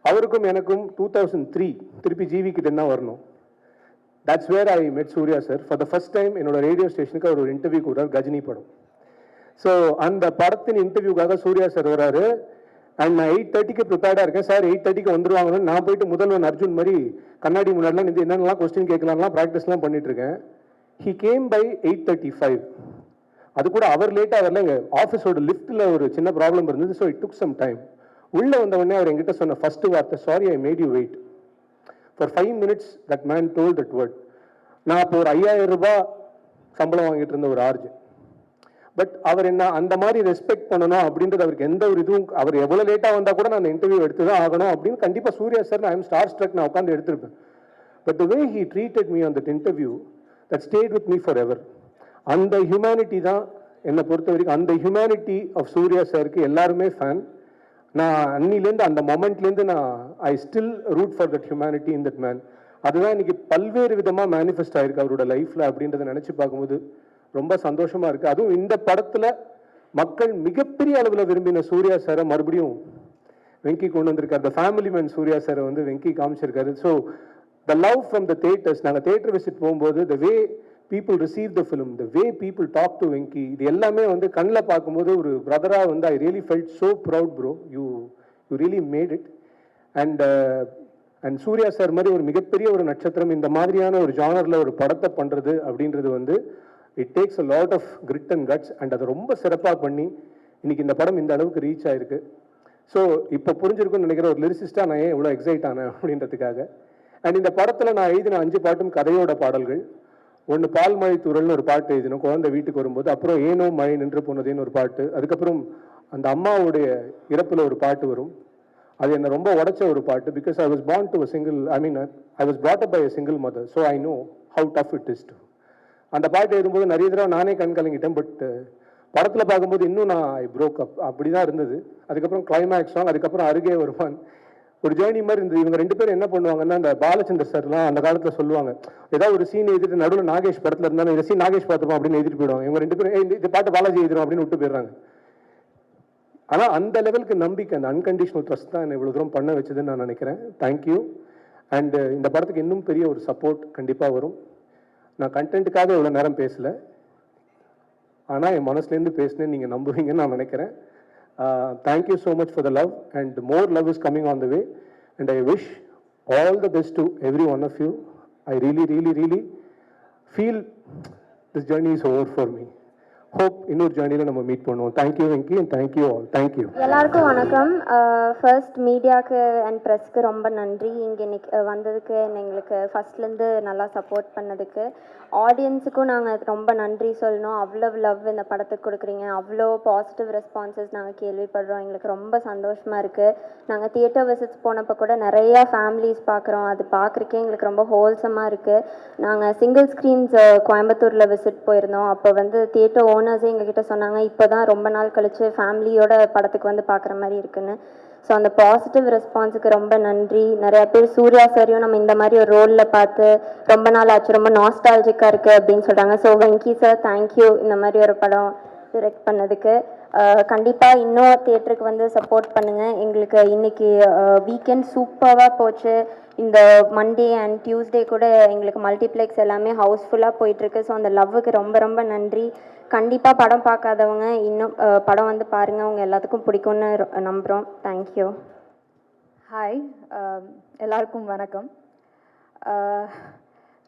அவருக்கும் எனக்கும் 2003 திருப்பி ஜிவி கிட்ட என்ன வரணும். That's where I met Suriya sir for the first time. என்னோட ரேடியோ ஸ்டேஷனுக்கு அவர் ஒரு இன்டர்வியூ கொடுறாரு, கஜினி படம். ஸோ அந்த படத்தின் இன்டர்வியூக்காக சூர்யா சார் வராரு. அண்ட் நான் 8:30க்கு ப்ரிப்பேர்டாக இருக்கேன். சார் 8:30க்கு வந்துருவாங்கன்னு நான் போயிட்டு முதல்வன் அர்ஜுன் மாதிரி கண்ணாடி முன்னாடிலாம் நின்று என்னென்னலாம் கொஸ்டின் கேட்கலாம்லாம் ப்ராக்டிஸ்லாம் பண்ணிட்டு இருக்கேன். He came by 8:35. அது கூட அவர் லேட்டாக வரல, எங்கள் ஆஃபீஸோட லிஃப்ட்டில் ஒரு சின்ன ப்ராப்ளம் இருந்தது. So it took some time. உள்ளே வந்தவொடனே அவர் எங்கிட்ட சொன்ன ஃபர்ஸ்ட் வார்த்தை, sorry I made you wait for 5 minutes. That man told that word. நான் அப்போ ஒரு 5000 ரூபாய் சம்பளம் வாங்கிட்டு இருந்த ஒரு ஆர்ஜி. பட் அவர் என்ன அந்த மாதிரி ரெஸ்பெக்ட் பண்ணணும் அப்படின்றது அவருக்கு எந்த ஒரு இதுவும், அவர் எவ்வளோ லேட்டாக வந்தால் கூட நான் இன்டர்வியூ எடுத்து தான் ஆகணும் அப்படின்னு கண்டிப்பாக Suriya sir I am star struck, நான் உட்காந்து எடுத்திருப்பேன். But the way he treated me on that interview that stayed with me forever. அந்த ஹியூமனிட்டி தான் என்னை பொறுத்த வரைக்கும். அந்த ஹியூமனிட்டி ஆஃப் சூர்யா சாருக்கு எல்லாருமே ஃபேன். நான் அன்னிலேருந்து அந்த மொமெண்ட்லேருந்து நான் I still root for that humanity in that man. அதுதான் இன்னைக்கு பல்வேறு விதமாக மேனிஃபெஸ்ட் ஆயிருக்கு அவரோட லைஃப்பில் அப்படின்றத நினச்சி பார்க்கும்போது ரொம்ப சந்தோஷமாக இருக்குது. அதுவும் இந்த படத்தில் மக்கள் மிகப்பெரிய அளவில் விரும்பின சூர்யா சாரை மறுபடியும் வெங்கி கொண்டு வந்திருக்காரு. த ஃபேமிலி மேன் சூர்யா சாரை வந்து வெங்கி காமிச்சிருக்காரு. So the love from the theatres, நாங்கள் தேட்டர் விசிட் போகும்போது the way people receive the film, the way people talk to Venki, இது எல்லாமே வந்து கண்ணில் பார்க்கும்போது ஒரு பிரதராக வந்து I really felt so proud bro, you really made it. and Suriya sir மாதிரி ஒரு மிகப்பெரிய ஒரு நட்சத்திரம் இந்த மாதிரியான ஒரு ஜானரில் ஒரு படத்தை பண்ணுறது அப்படின்றது வந்து it takes a lot of grit and guts. And அதை ரொம்ப சிறப்பாக பண்ணி இன்னைக்கு இந்த படம் இந்த அளவுக்கு ரீச் ஆயிருக்கு. ஸோ இப்போ புரிஞ்சிருக்குன்னு நினைக்கிற ஒரு லிரிசிஸ்டாக நான் ஏன் இவ்வளோ எக்ஸைட் ஆனேன் அப்படின்றதுக்காக. அண்ட் இந்த படத்தில் நான் எழுதின 5 பாட்டும் கதையோட பாடல்கள். ஒன்று பால் மழை தூரல்னு ஒரு பாட்டு எழுதினோம் குழந்தை வீட்டுக்கு வரும்போது. அப்புறம் ஏனோ மழை நின்று போனதேன்னு ஒரு பாட்டு. அதுக்கப்புறம் அந்த அம்மாவுடைய இறப்பில் ஒரு பாட்டு வரும். அது என்னை ரொம்ப உடைச்ச ஒரு பாட்டு. Because I was born to I was brought up by a single mother, so I know how tough it is to. அந்த பாட்டு எழுதும்போது நிறைய தடவை நானே கண் கலங்கிட்டேன். பட் படத்தில் பார்க்கும்போது இன்னும் நான் ஐ ப்ரோக் அப் அப்படி தான் இருந்தது. அதுக்கப்புறம் கிளைமேக்ஸ் சாங், அதுக்கப்புறம் அருகே வருவான், ஒரு ஜேர்னி மாதிரி இருந்தது. இவங்க 2 பேரும் என்ன பண்ணுவாங்கன்னா, அந்த பாலச்சந்தர் சார்லாம் அந்த காலத்தில் சொல்லுவாங்க, ஏதாவது ஒரு சீன் எழுதிட்டு நடுவில் நாகேஷ் படத்தில் இருந்தாலும் இந்த சீன் நாகேஷ் பார்த்துப்போம் அப்படின்னு எழுதிட்டு போயிடுவாங்க. இவங்க 2 பேரும் இந்த பாட்டு பாலாஜி எழுதிடும் அப்படின்னு விட்டு போயிடுறாங்க. ஆனால் அந்த லெவலுக்கு நம்பிக்கை, அந்த அன்கண்டிஷனல் ட்ரஸ்ட் தான் என்னை இவ்வளோ தூரம் பண்ண வச்சதுன்னு நான் நினைக்கிறேன். தேங்க்யூ. அண்ட் இந்த படத்துக்கு இன்னும் பெரிய ஒரு சப்போர்ட் கண்டிப்பாக வரும். நான் கண்டென்ட்டுக்காக இவ்வளோ நேரம் பேசலை. ஆனால் என் மனசுலேருந்து பேசினேன், நீங்கள் நம்புவீங்கன்னு நான் நினைக்கிறேன். Thank you so much for the love and more love is coming on the way and I wish all the best to every one of you. I really feel this journey is over for me. Hope இன்னொரு ஜேர்னியில் நம்ம meet பண்ணுவோம். Thank you Venky and thank you all. Thank you. எல்லாருக்கும் வணக்கம். First மீடியாவுக்கு and ப்ரெஸ்க்கு ரொம்ப நன்றி. இங்கே இன்னைக்கு வந்ததுக்கு எங்களுக்கு ஃபஸ்ட்லேருந்து நல்லா சப்போர்ட் பண்ணதுக்கு. ஆடியன்ஸுக்கும் நாங்கள் ரொம்ப நன்றி சொல்லணும். அவ்வளோ லவ் இந்த படத்துக்கு கொடுக்குறீங்க. அவ்வளோ பாசிட்டிவ் ரெஸ்பான்சஸ் நாங்கள் கேள்விப்படுறோம். எங்களுக்கு ரொம்ப சந்தோஷமாக இருக்குது. நாங்கள் தியேட்டர் விசிட்ஸ் போனப்போ கூட நிறையா ஃபேமிலிஸ் பார்க்குறோம். அது பார்க்குறக்கே எங்களுக்கு ரொம்ப ஹோல்சமாக இருக்குது. நாங்கள் சிங்கிள் ஸ்க்ரீன்ஸ் கோயம்புத்தூரில் விசிட் போயிருந்தோம். அப்போ வந்து தியேட்டர் ஓனர்ஸே எங்ககிட்ட சொன்னாங்க, இப்போ தான் ரொம்ப நாள் கழித்து ஃபேமிலியோட படத்துக்கு வந்து பார்க்குற மாதிரி இருக்குன்னு. ஸோ அந்த பாசிட்டிவ் ரெஸ்பான்ஸுக்கு ரொம்ப நன்றி. நிறையா பேர் சூர்யா சாரையும் நம்ம இந்த மாதிரி ஒரு ரோலில் பார்த்து ரொம்ப நாள் ஆச்சு, ரொம்ப நாஸ்டாலஜிக்காக இருக்குது அப்படின்னு சொல்கிறாங்க. ஸோ வெங்கி சார் தேங்க்யூ இந்த மாதிரி ஒரு படம் டிரெக்ட் பண்ணதுக்கு. கண்டிப்பாக இன்னும் தியேட்டருக்கு வந்து சப்போர்ட் பண்ணுங்கள். எங்களுக்கு இன்றைக்கி வீக்கெண்ட் சூப்பராக போச்சு. இந்த மண்டே அண்ட் டியூஸ்டே கூட எங்களுக்கு மல்டிப்ளெக்ஸ் எல்லாமே ஹவுஸ்ஃபுல்லாக போயிட்டுருக்கு. ஸோ அந்த லவ்வுக்கு ரொம்ப ரொம்ப நன்றி. கண்டிப்பாக படம் பார்க்காதவங்க இன்னும் படம் வந்து பாருங்கள், உங்கள் எல்லாத்துக்கும் பிடிக்கும்னு நம்புகிறோம். தேங்க்யூ. ஹாய், எல்லாருக்கும் வணக்கம்.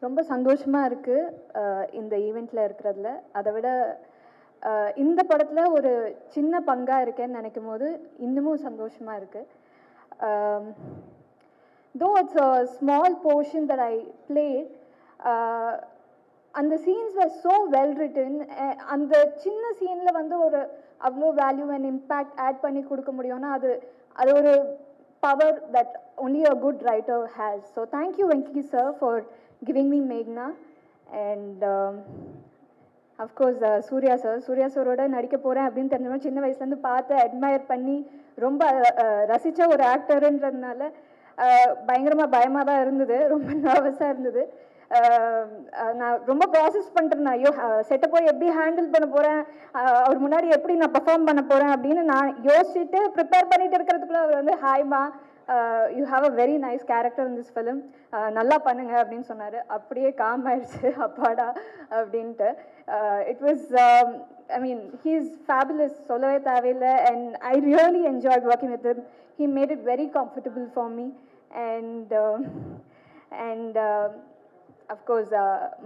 ரொம்ப சந்தோஷமாக இருக்குது இந்த ஈவெண்ட்டில் இருக்கிறதுல. அதை விட இந்த படத்தில் ஒரு சின்ன பங்காக இருக்கேன்னு நினைக்கும் போது இன்னமும் சந்தோஷமாக இருக்குது. though it's a small portion that I played, அந்த scenes were so well written. அந்த சின்ன சீனில் வந்து ஒரு அவ்வளோ வேல்யூ அண்ட் இம்பேக்ட் ஆட் பண்ணி கொடுக்க முடியும்னா அது ஒரு power that only a good writer has. So thank you Venki sir for giving me Meghna and of course Suriya சாரோட நடிக்க போகிறேன் அப்படின்னு தெரிஞ்சவங்க சின்ன வயசுலேருந்து பார்த்து அட்மையர் பண்ணி ரொம்ப ரசித்த ஒரு ஆக்டருன்றதுனால பயங்கரமாக பயமாக தான் இருந்தது, ரொம்ப நர்வஸாக இருந்தது. நான் ரொம்ப ப்ராசஸ் பண்ணிட்டுருந்தேன். ஐயோ செட்டை போய் எப்படி ஹேண்டில் பண்ண போகிறேன், அவர் முன்னாடி எப்படி நான் பர்ஃபார்ம் பண்ண போகிறேன் அப்படின்னு நான் யோசிச்சுட்டு ப்ரிப்பேர் பண்ணிட்டு இருக்கிறதுக்குள்ள அவர் வந்து ஹாய்மா, you have a very nice character in this film, நல்லா பண்ணுங்க அப்படின்னு சொன்னார். அப்படியே காம் ஆயிடுச்சு, அப்பாடா அப்படின்ட்டு. It was I mean he is fabulous, சொல்லவே தேவையில்லை. And I really enjoyed working with him. He made it very comfortable for me. And of course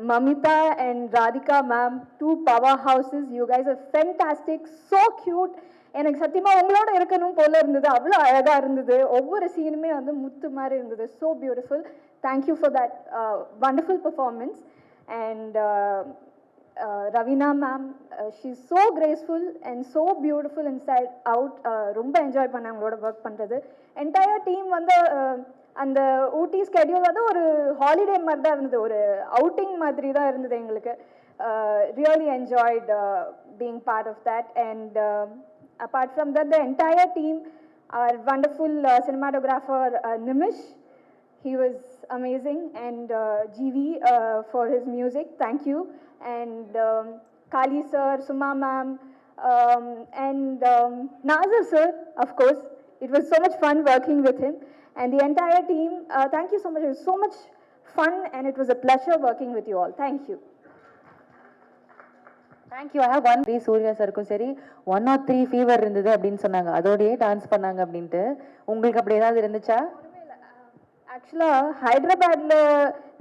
Mamita and Radhika ma'am, two powerhouses. You guys are fantastic, so cute. எனக்கு சத்தியமாக உங்களோட இருக்கணும் போல இருந்தது, அவ்வளோ அழகாக இருந்தது. ஒவ்வொரு சீனுமே வந்து முத்து மாதிரி இருந்தது. So beautiful. Thank you for that wonderful performance. And Ravina ma'am, she's so graceful and so beautiful inside out. ரொம்ப என்ஜாய் பண்ணேன் அவங்களோட ஒர்க் பண்ணுறது. என்டையர் டீம் வந்து அந்த ஊட்டி ஸ்கெடியூல் வந்து ஒரு ஹாலிடே மாதிரி தான் இருந்தது, ஒரு அவுட்டிங் மாதிரி தான் இருந்தது எங்களுக்கு. Really enjoyed being part of that. And apart from that, the entire team, our wonderful cinematographer Nimish, he was amazing. And GV for his music, thank you. And Kali sir, Suma ma'am, and Nazar sir, of course. It was so much fun working with him. And the entire team, thank you so much. It was so much fun and it was a pleasure working with you all. Thank you. Thank you. I have 1 Suriya சாருக்கும் சரி 103 fever இருந்தது அப்படின்னு சொன்னாங்க, அதோடயே dance பண்ணாங்க அப்படின்ட்டு. உங்களுக்கு அப்படி ஏதாவது இருந்துச்சா? ஆக்சுவலாக ஹைதராபாத்தில்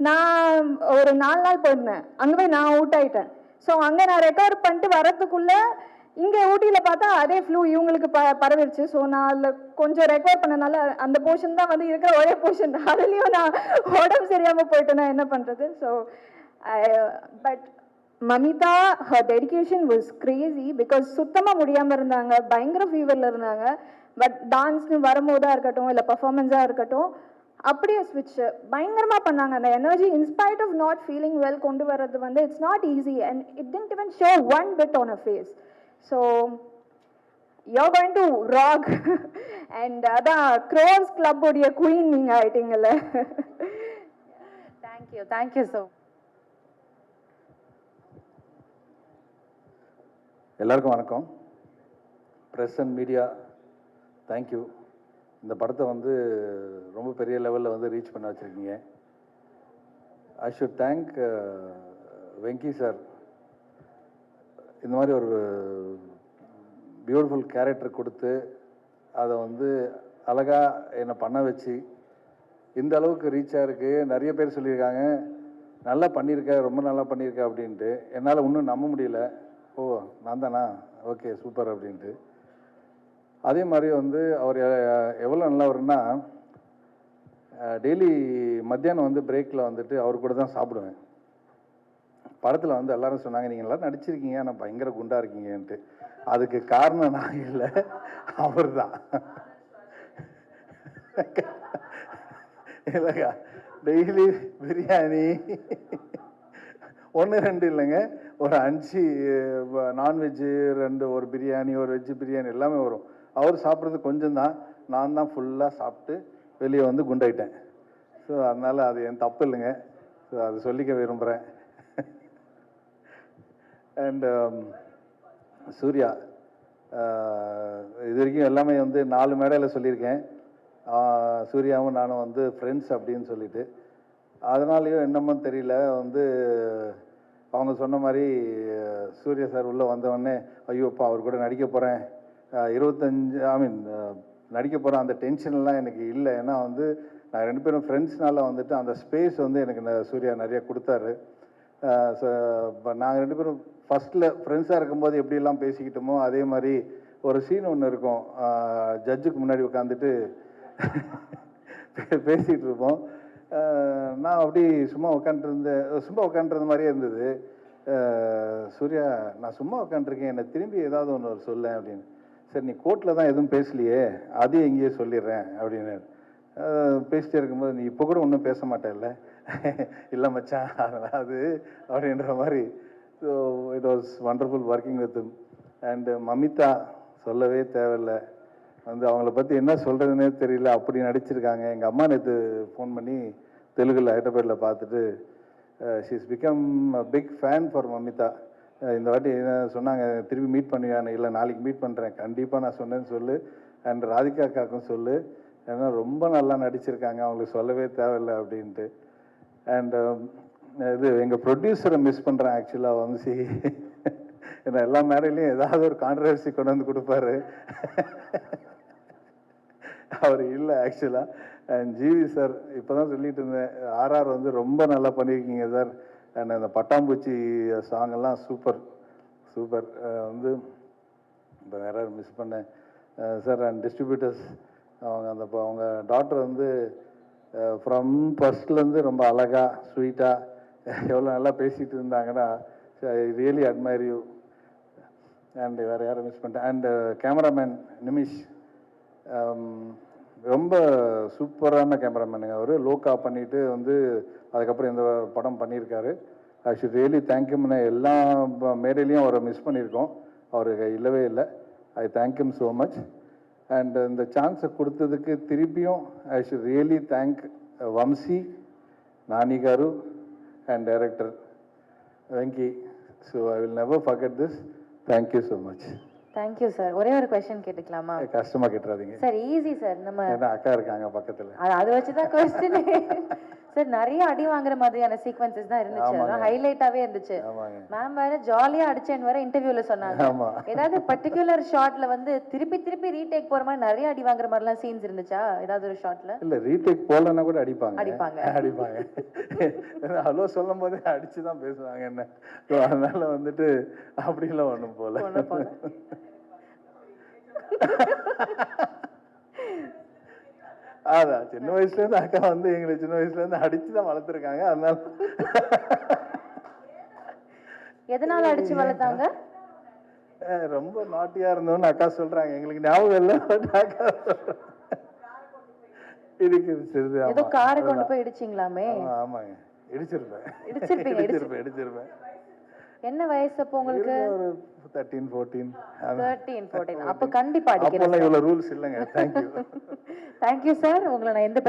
நான் ஒரு 4 நாள் போயிருந்தேன். அங்கே போய் நான் அவுட் ஆகிட்டேன். ஸோ அங்கே நான் ரெக்கவர் பண்ணிட்டு வரதுக்குள்ளே இங்கே ஊட்டியில் பார்த்தா அதே ஃப்ளூ இவங்களுக்கு பரவிடுச்சு. ஸோ நான் அதில் கொஞ்சம் ரெக்கவர் பண்ணனால அந்த போர்ஷன் தான் வந்து இருக்கிற ஒரே போர்ஷன். அதுலேயும் நான் உடம்பு சரியாமல் போயிட்டேன்னா என்ன பண்ணுறது. So but Mamita, her dedication was crazy because சுத்தமாக முடியாமல் இருந்தாங்க, பயங்கர ஃபீவரில் இருந்தாங்க. பட் டான்ஸ்னு வரும்போதாக இருக்கட்டும் இல்லை பர்ஃபார்மன்ஸாக இருக்கட்டும் அப்படியே ஸ்விட்ச் பயங்கரமாக பண்ணாங்க. அந்த energy in spite of not feeling well கொண்டு வர்றது வந்து it's not easy. And it didn't even show one bit on a face. So you're going to rock. And அதான் க்ரோஸ் கிளப்புடைய குயின் நீங்கள் ஆயிட்டீங்கல்ல. Thank you so. எல்லாருக்கும் வணக்கம். Press and media thank you. இந்த படத்தை வந்து ரொம்ப பெரிய லெவலில் வந்து ரீச் பண்ண வச்சுருக்கீங்க. I should thank Venky sir. இந்த மாதிரி ஒரு பியூட்டிஃபுல் கேரக்டர் கொடுத்து அதை வந்து அழகாக என்னை பண்ண வச்சு இந்த அளவுக்கு ரீச்சாக இருக்குது. நிறைய பேர் சொல்லியிருக்காங்க நல்லா பண்ணியிருக்க, ரொம்ப நல்லா பண்ணியிருக்க அப்படின்ட்டு. என்னால் இன்னும் நம்ப முடியல. ஓ நான் தானா, ஓகே சூப்பர் அப்படின்ட்டு. அதே மாதிரி வந்து அவர் எவ்வளோ நல்லவர்னா, டெய்லி மத்தியானம் வந்து பிரேக்கில் வந்துட்டு அவர் கூட தான் சாப்பிடுவேன். படத்தில் வந்து எல்லாரும் சொன்னாங்க நீங்கள் எல்லாம் நடிச்சிருக்கீங்க ஆனால் பயங்கர குண்டாக இருக்கீங்கன்ட்டு. அதுக்கு காரணம் நான் இல்லை, அவர் தான். இல்லைக்கா, டெய்லி பிரியாணி 1 2 இல்லைங்க, ஒரு 5 நான்வெஜ்ஜு, 2 ஒரு பிரியாணி, ஒரு வெஜ்ஜு பிரியாணி எல்லாமே வரும். அவர் சாப்பிட்றது கொஞ்சம் தான், நான் தான் ஃபுல்லாக சாப்பிட்டு வெளியே வந்து குண்டாயிட்டேன். ஸோ அதனால் அது என் தப்பு இல்லைங்க. ஸோ அது சொல்லிக்க விரும்புகிறேன். அண்ட் சூர்யா, இது வரைக்கும் எல்லாமே வந்து 4 மேடையில் சொல்லியிருக்கேன். சூர்யாவும் நானும் வந்து ஃப்ரெண்ட்ஸ் அப்படின்னு சொல்லிட்டு. அதனாலேயோ என்னமோ தெரியல, வந்து அவங்க சொன்ன மாதிரி சூர்யா சார் உள்ளே வந்தவொடனே ஐயோப்பா அவர் கூட நடிக்க போகிறேன், 25 நடிக்க போகிறேன், அந்த டென்ஷன்லாம் எனக்கு இல்லை. ஏன்னா வந்து நான் 2 பேரும் ஃப்ரெண்ட்ஸ்னால வந்துட்டு அந்த ஸ்பேஸ் வந்து எனக்கு சூர்யா நிறைய கொடுத்தாரு. ஸோ நாங்கள் 2 பேரும் ஃபஸ்ட்டில் ஃப்ரெண்ட்ஸாக இருக்கும்போது எப்படிலாம் பேசிக்கிட்டோமோ அதே மாதிரி ஒரு சீன் ஒன்று இருக்கும். ஜட்ஜுக்கு முன்னாடி உட்காந்துட்டு பேசிகிட்டு இருப்போம். நான் அப்படி சும்மா உட்காந்துருந்த மாதிரியே இருந்தது. சூர்யா நான் சும்மா உட்காந்துருக்கேன், என்னை திரும்பி ஏதாவது ஒன்று சொல்ல அப்படின்னு. சரி நீ கோர்ட்டில் தான் எதுவும் பேசலையே, அதையும் எங்கேயே சொல்லிடுறேன் அப்படின்னு பேசிட்டே இருக்கும்போது, நீ இப்போ கூட ஒன்றும் பேச மாட்டேல்ல? இல்லை மச்சான் அதெல்லாம் அது அப்படின்ற மாதிரி. So it was wonderful working with him. And Mamitha சொல்லவே தேவையில்லை, வந்து அவங்கள பற்றி என்ன சொல்கிறதுனே தெரியல, அப்படி நடிச்சிருக்காங்க. எங்கள் அம்மா நேற்று ஃபோன் பண்ணி தெலுங்கில் ஹைதராபாத்தில் பார்த்துட்டு she is become a big fan for Mamitha. இந்த வாட்டி என்ன சொன்னாங்க, திருப்பி மீட் பண்ணுவியான்னு. இல்லை நாளைக்கு மீட் பண்ணுறேன், கண்டிப்பாக நான் சொன்னேன்னு சொல்லு. அண்ட் ராதிகா அக்காக்கும் சொல்லு, ஏன்னா ரொம்ப நல்லா நடிச்சிருக்காங்க, அவங்களுக்கு சொல்லவே தேவையில்லை அப்படின்ட்டு. அண்ட் இது எங்கள் ப்ரொடியூசரை மிஸ் பண்ணுறேன் ஆக்சுவலாக, வம்சி. ஏன்னா எல்லா மேடையிலையும் ஏதாவது ஒரு கான்ட்ரவர்சி கொண்டு வந்து கொடுப்பாரு. அவர் இல்லை ஆக்சுவலாக. அண்ட் ஜிவி சார், இப்போ தான் சொல்லிட்டு இருந்தேன், RR வந்து ரொம்ப நல்லா பண்ணியிருக்கீங்க சார். அண்ட் அந்த பட்டாம்பூச்சி சாங்கெல்லாம் சூப்பர் சூப்பர். வந்து இப்போ வேற மிஸ் பண்ணேன் சார். அண்ட் டிஸ்ட்ரிபியூட்டர்ஸ், அவங்க டாக்டர் வந்து ஃப்ரம் ஃபர்ஸ்ட்லேருந்து ரொம்ப அழகாக ஸ்வீட்டாக எவ்வளோ நல்லா பேசிகிட்டு இருந்தாங்கன்னா, I really admire you. And வேறு யாரும் மிஸ் பண்ணிட்டேன். அண்டு கேமராமேன் நிமிஷ், ரொம்ப சூப்பரான கேமராமேனுங்க. அவர் லோக்கா பண்ணிவிட்டு வந்து அதுக்கப்புறம் இந்த படம் பண்ணியிருக்காரு. ஐ ஷுட் ரியலி தேங்க்யூம்னு. எல்லா மேடையிலையும் அவரை மிஸ் பண்ணியிருக்கோம், அவருக்கு இல்லவே இல்லை. I thank him so much. And இந்த சான்ஸை கொடுத்ததுக்கு திருப்பியும் I should really thank Vamsi, Nani garu and director Venky. So I will never forget this. Thank you so much. Thank you sir. ஒரே ஒரு கொஸ்டின் கேட்டுக்கலாமா? கஷ்டமாக கேட்டுறாதீங்க சார். Easy sir. நம்ம ஏன்னா அக்கா இருக்காங்க பக்கத்தில், அதை வச்சு தான் கொஸ்டின். சார் நிறைய அடி வாங்குற மாதிரியான சீக்வன்சஸ் தான் இருந்துச்சு, அதான் ஹைலைட்டாவே இருந்துச்சு. மேம் வேற ஜாலியா அடிச்சேன்னு வேற இன்டர்வியூல சொன்னாங்க. ஏதாவது பர்டிகுலர் ஷாட்ல வந்து திருப்பி திருப்பி ரீடேக் போற மாதிரி நிறைய அடி வாங்குற மாதிரிலாம் சீன்ஸ் இருந்துச்சா ஏதாவது ஒரு ஷாட்ல? இல்ல ரீடேக் போலன்னா கூட அடிப்பாங்க. அடிப்பாங்க. ஹலோ சொல்லும் போதே அடிச்சு தான் பேசுவாங்க என்ன. அதனால வந்துட்டு அப்படிலாம் ஒண்ணும் போல. அதான் சின்ன வயசுல இருந்து அக்கா வந்து எங்களை சின்ன வயசுல இருந்து அடிச்சுதான் வளர்த்துருக்காங்க. அதனால எதனால அடிச்சு வளர்த்தாங்க? ரொம்ப நாட்டியா இருந்தோம்னு அக்கா சொல்றாங்க, எங்களுக்கு ஞாபகம் இல்லை. அக்கா இடிச்சிருது. ஏதோ காரை கொண்டு போய் இடிச்சிங்களாமே? ஆமாங்க, இடிச்சிருப்பேன். இடிச்சிருப்பீங்க. என்ன வயசு அப்போ உங்களுக்கு? 13, 14. அப்போ கண்டிப்பா அடிக்கிறேன். இவ்வளவு ரூல்ஸ் இல்லைங்க. தேங்க்யூ. Thank you sir. உங்களை நான் எந்த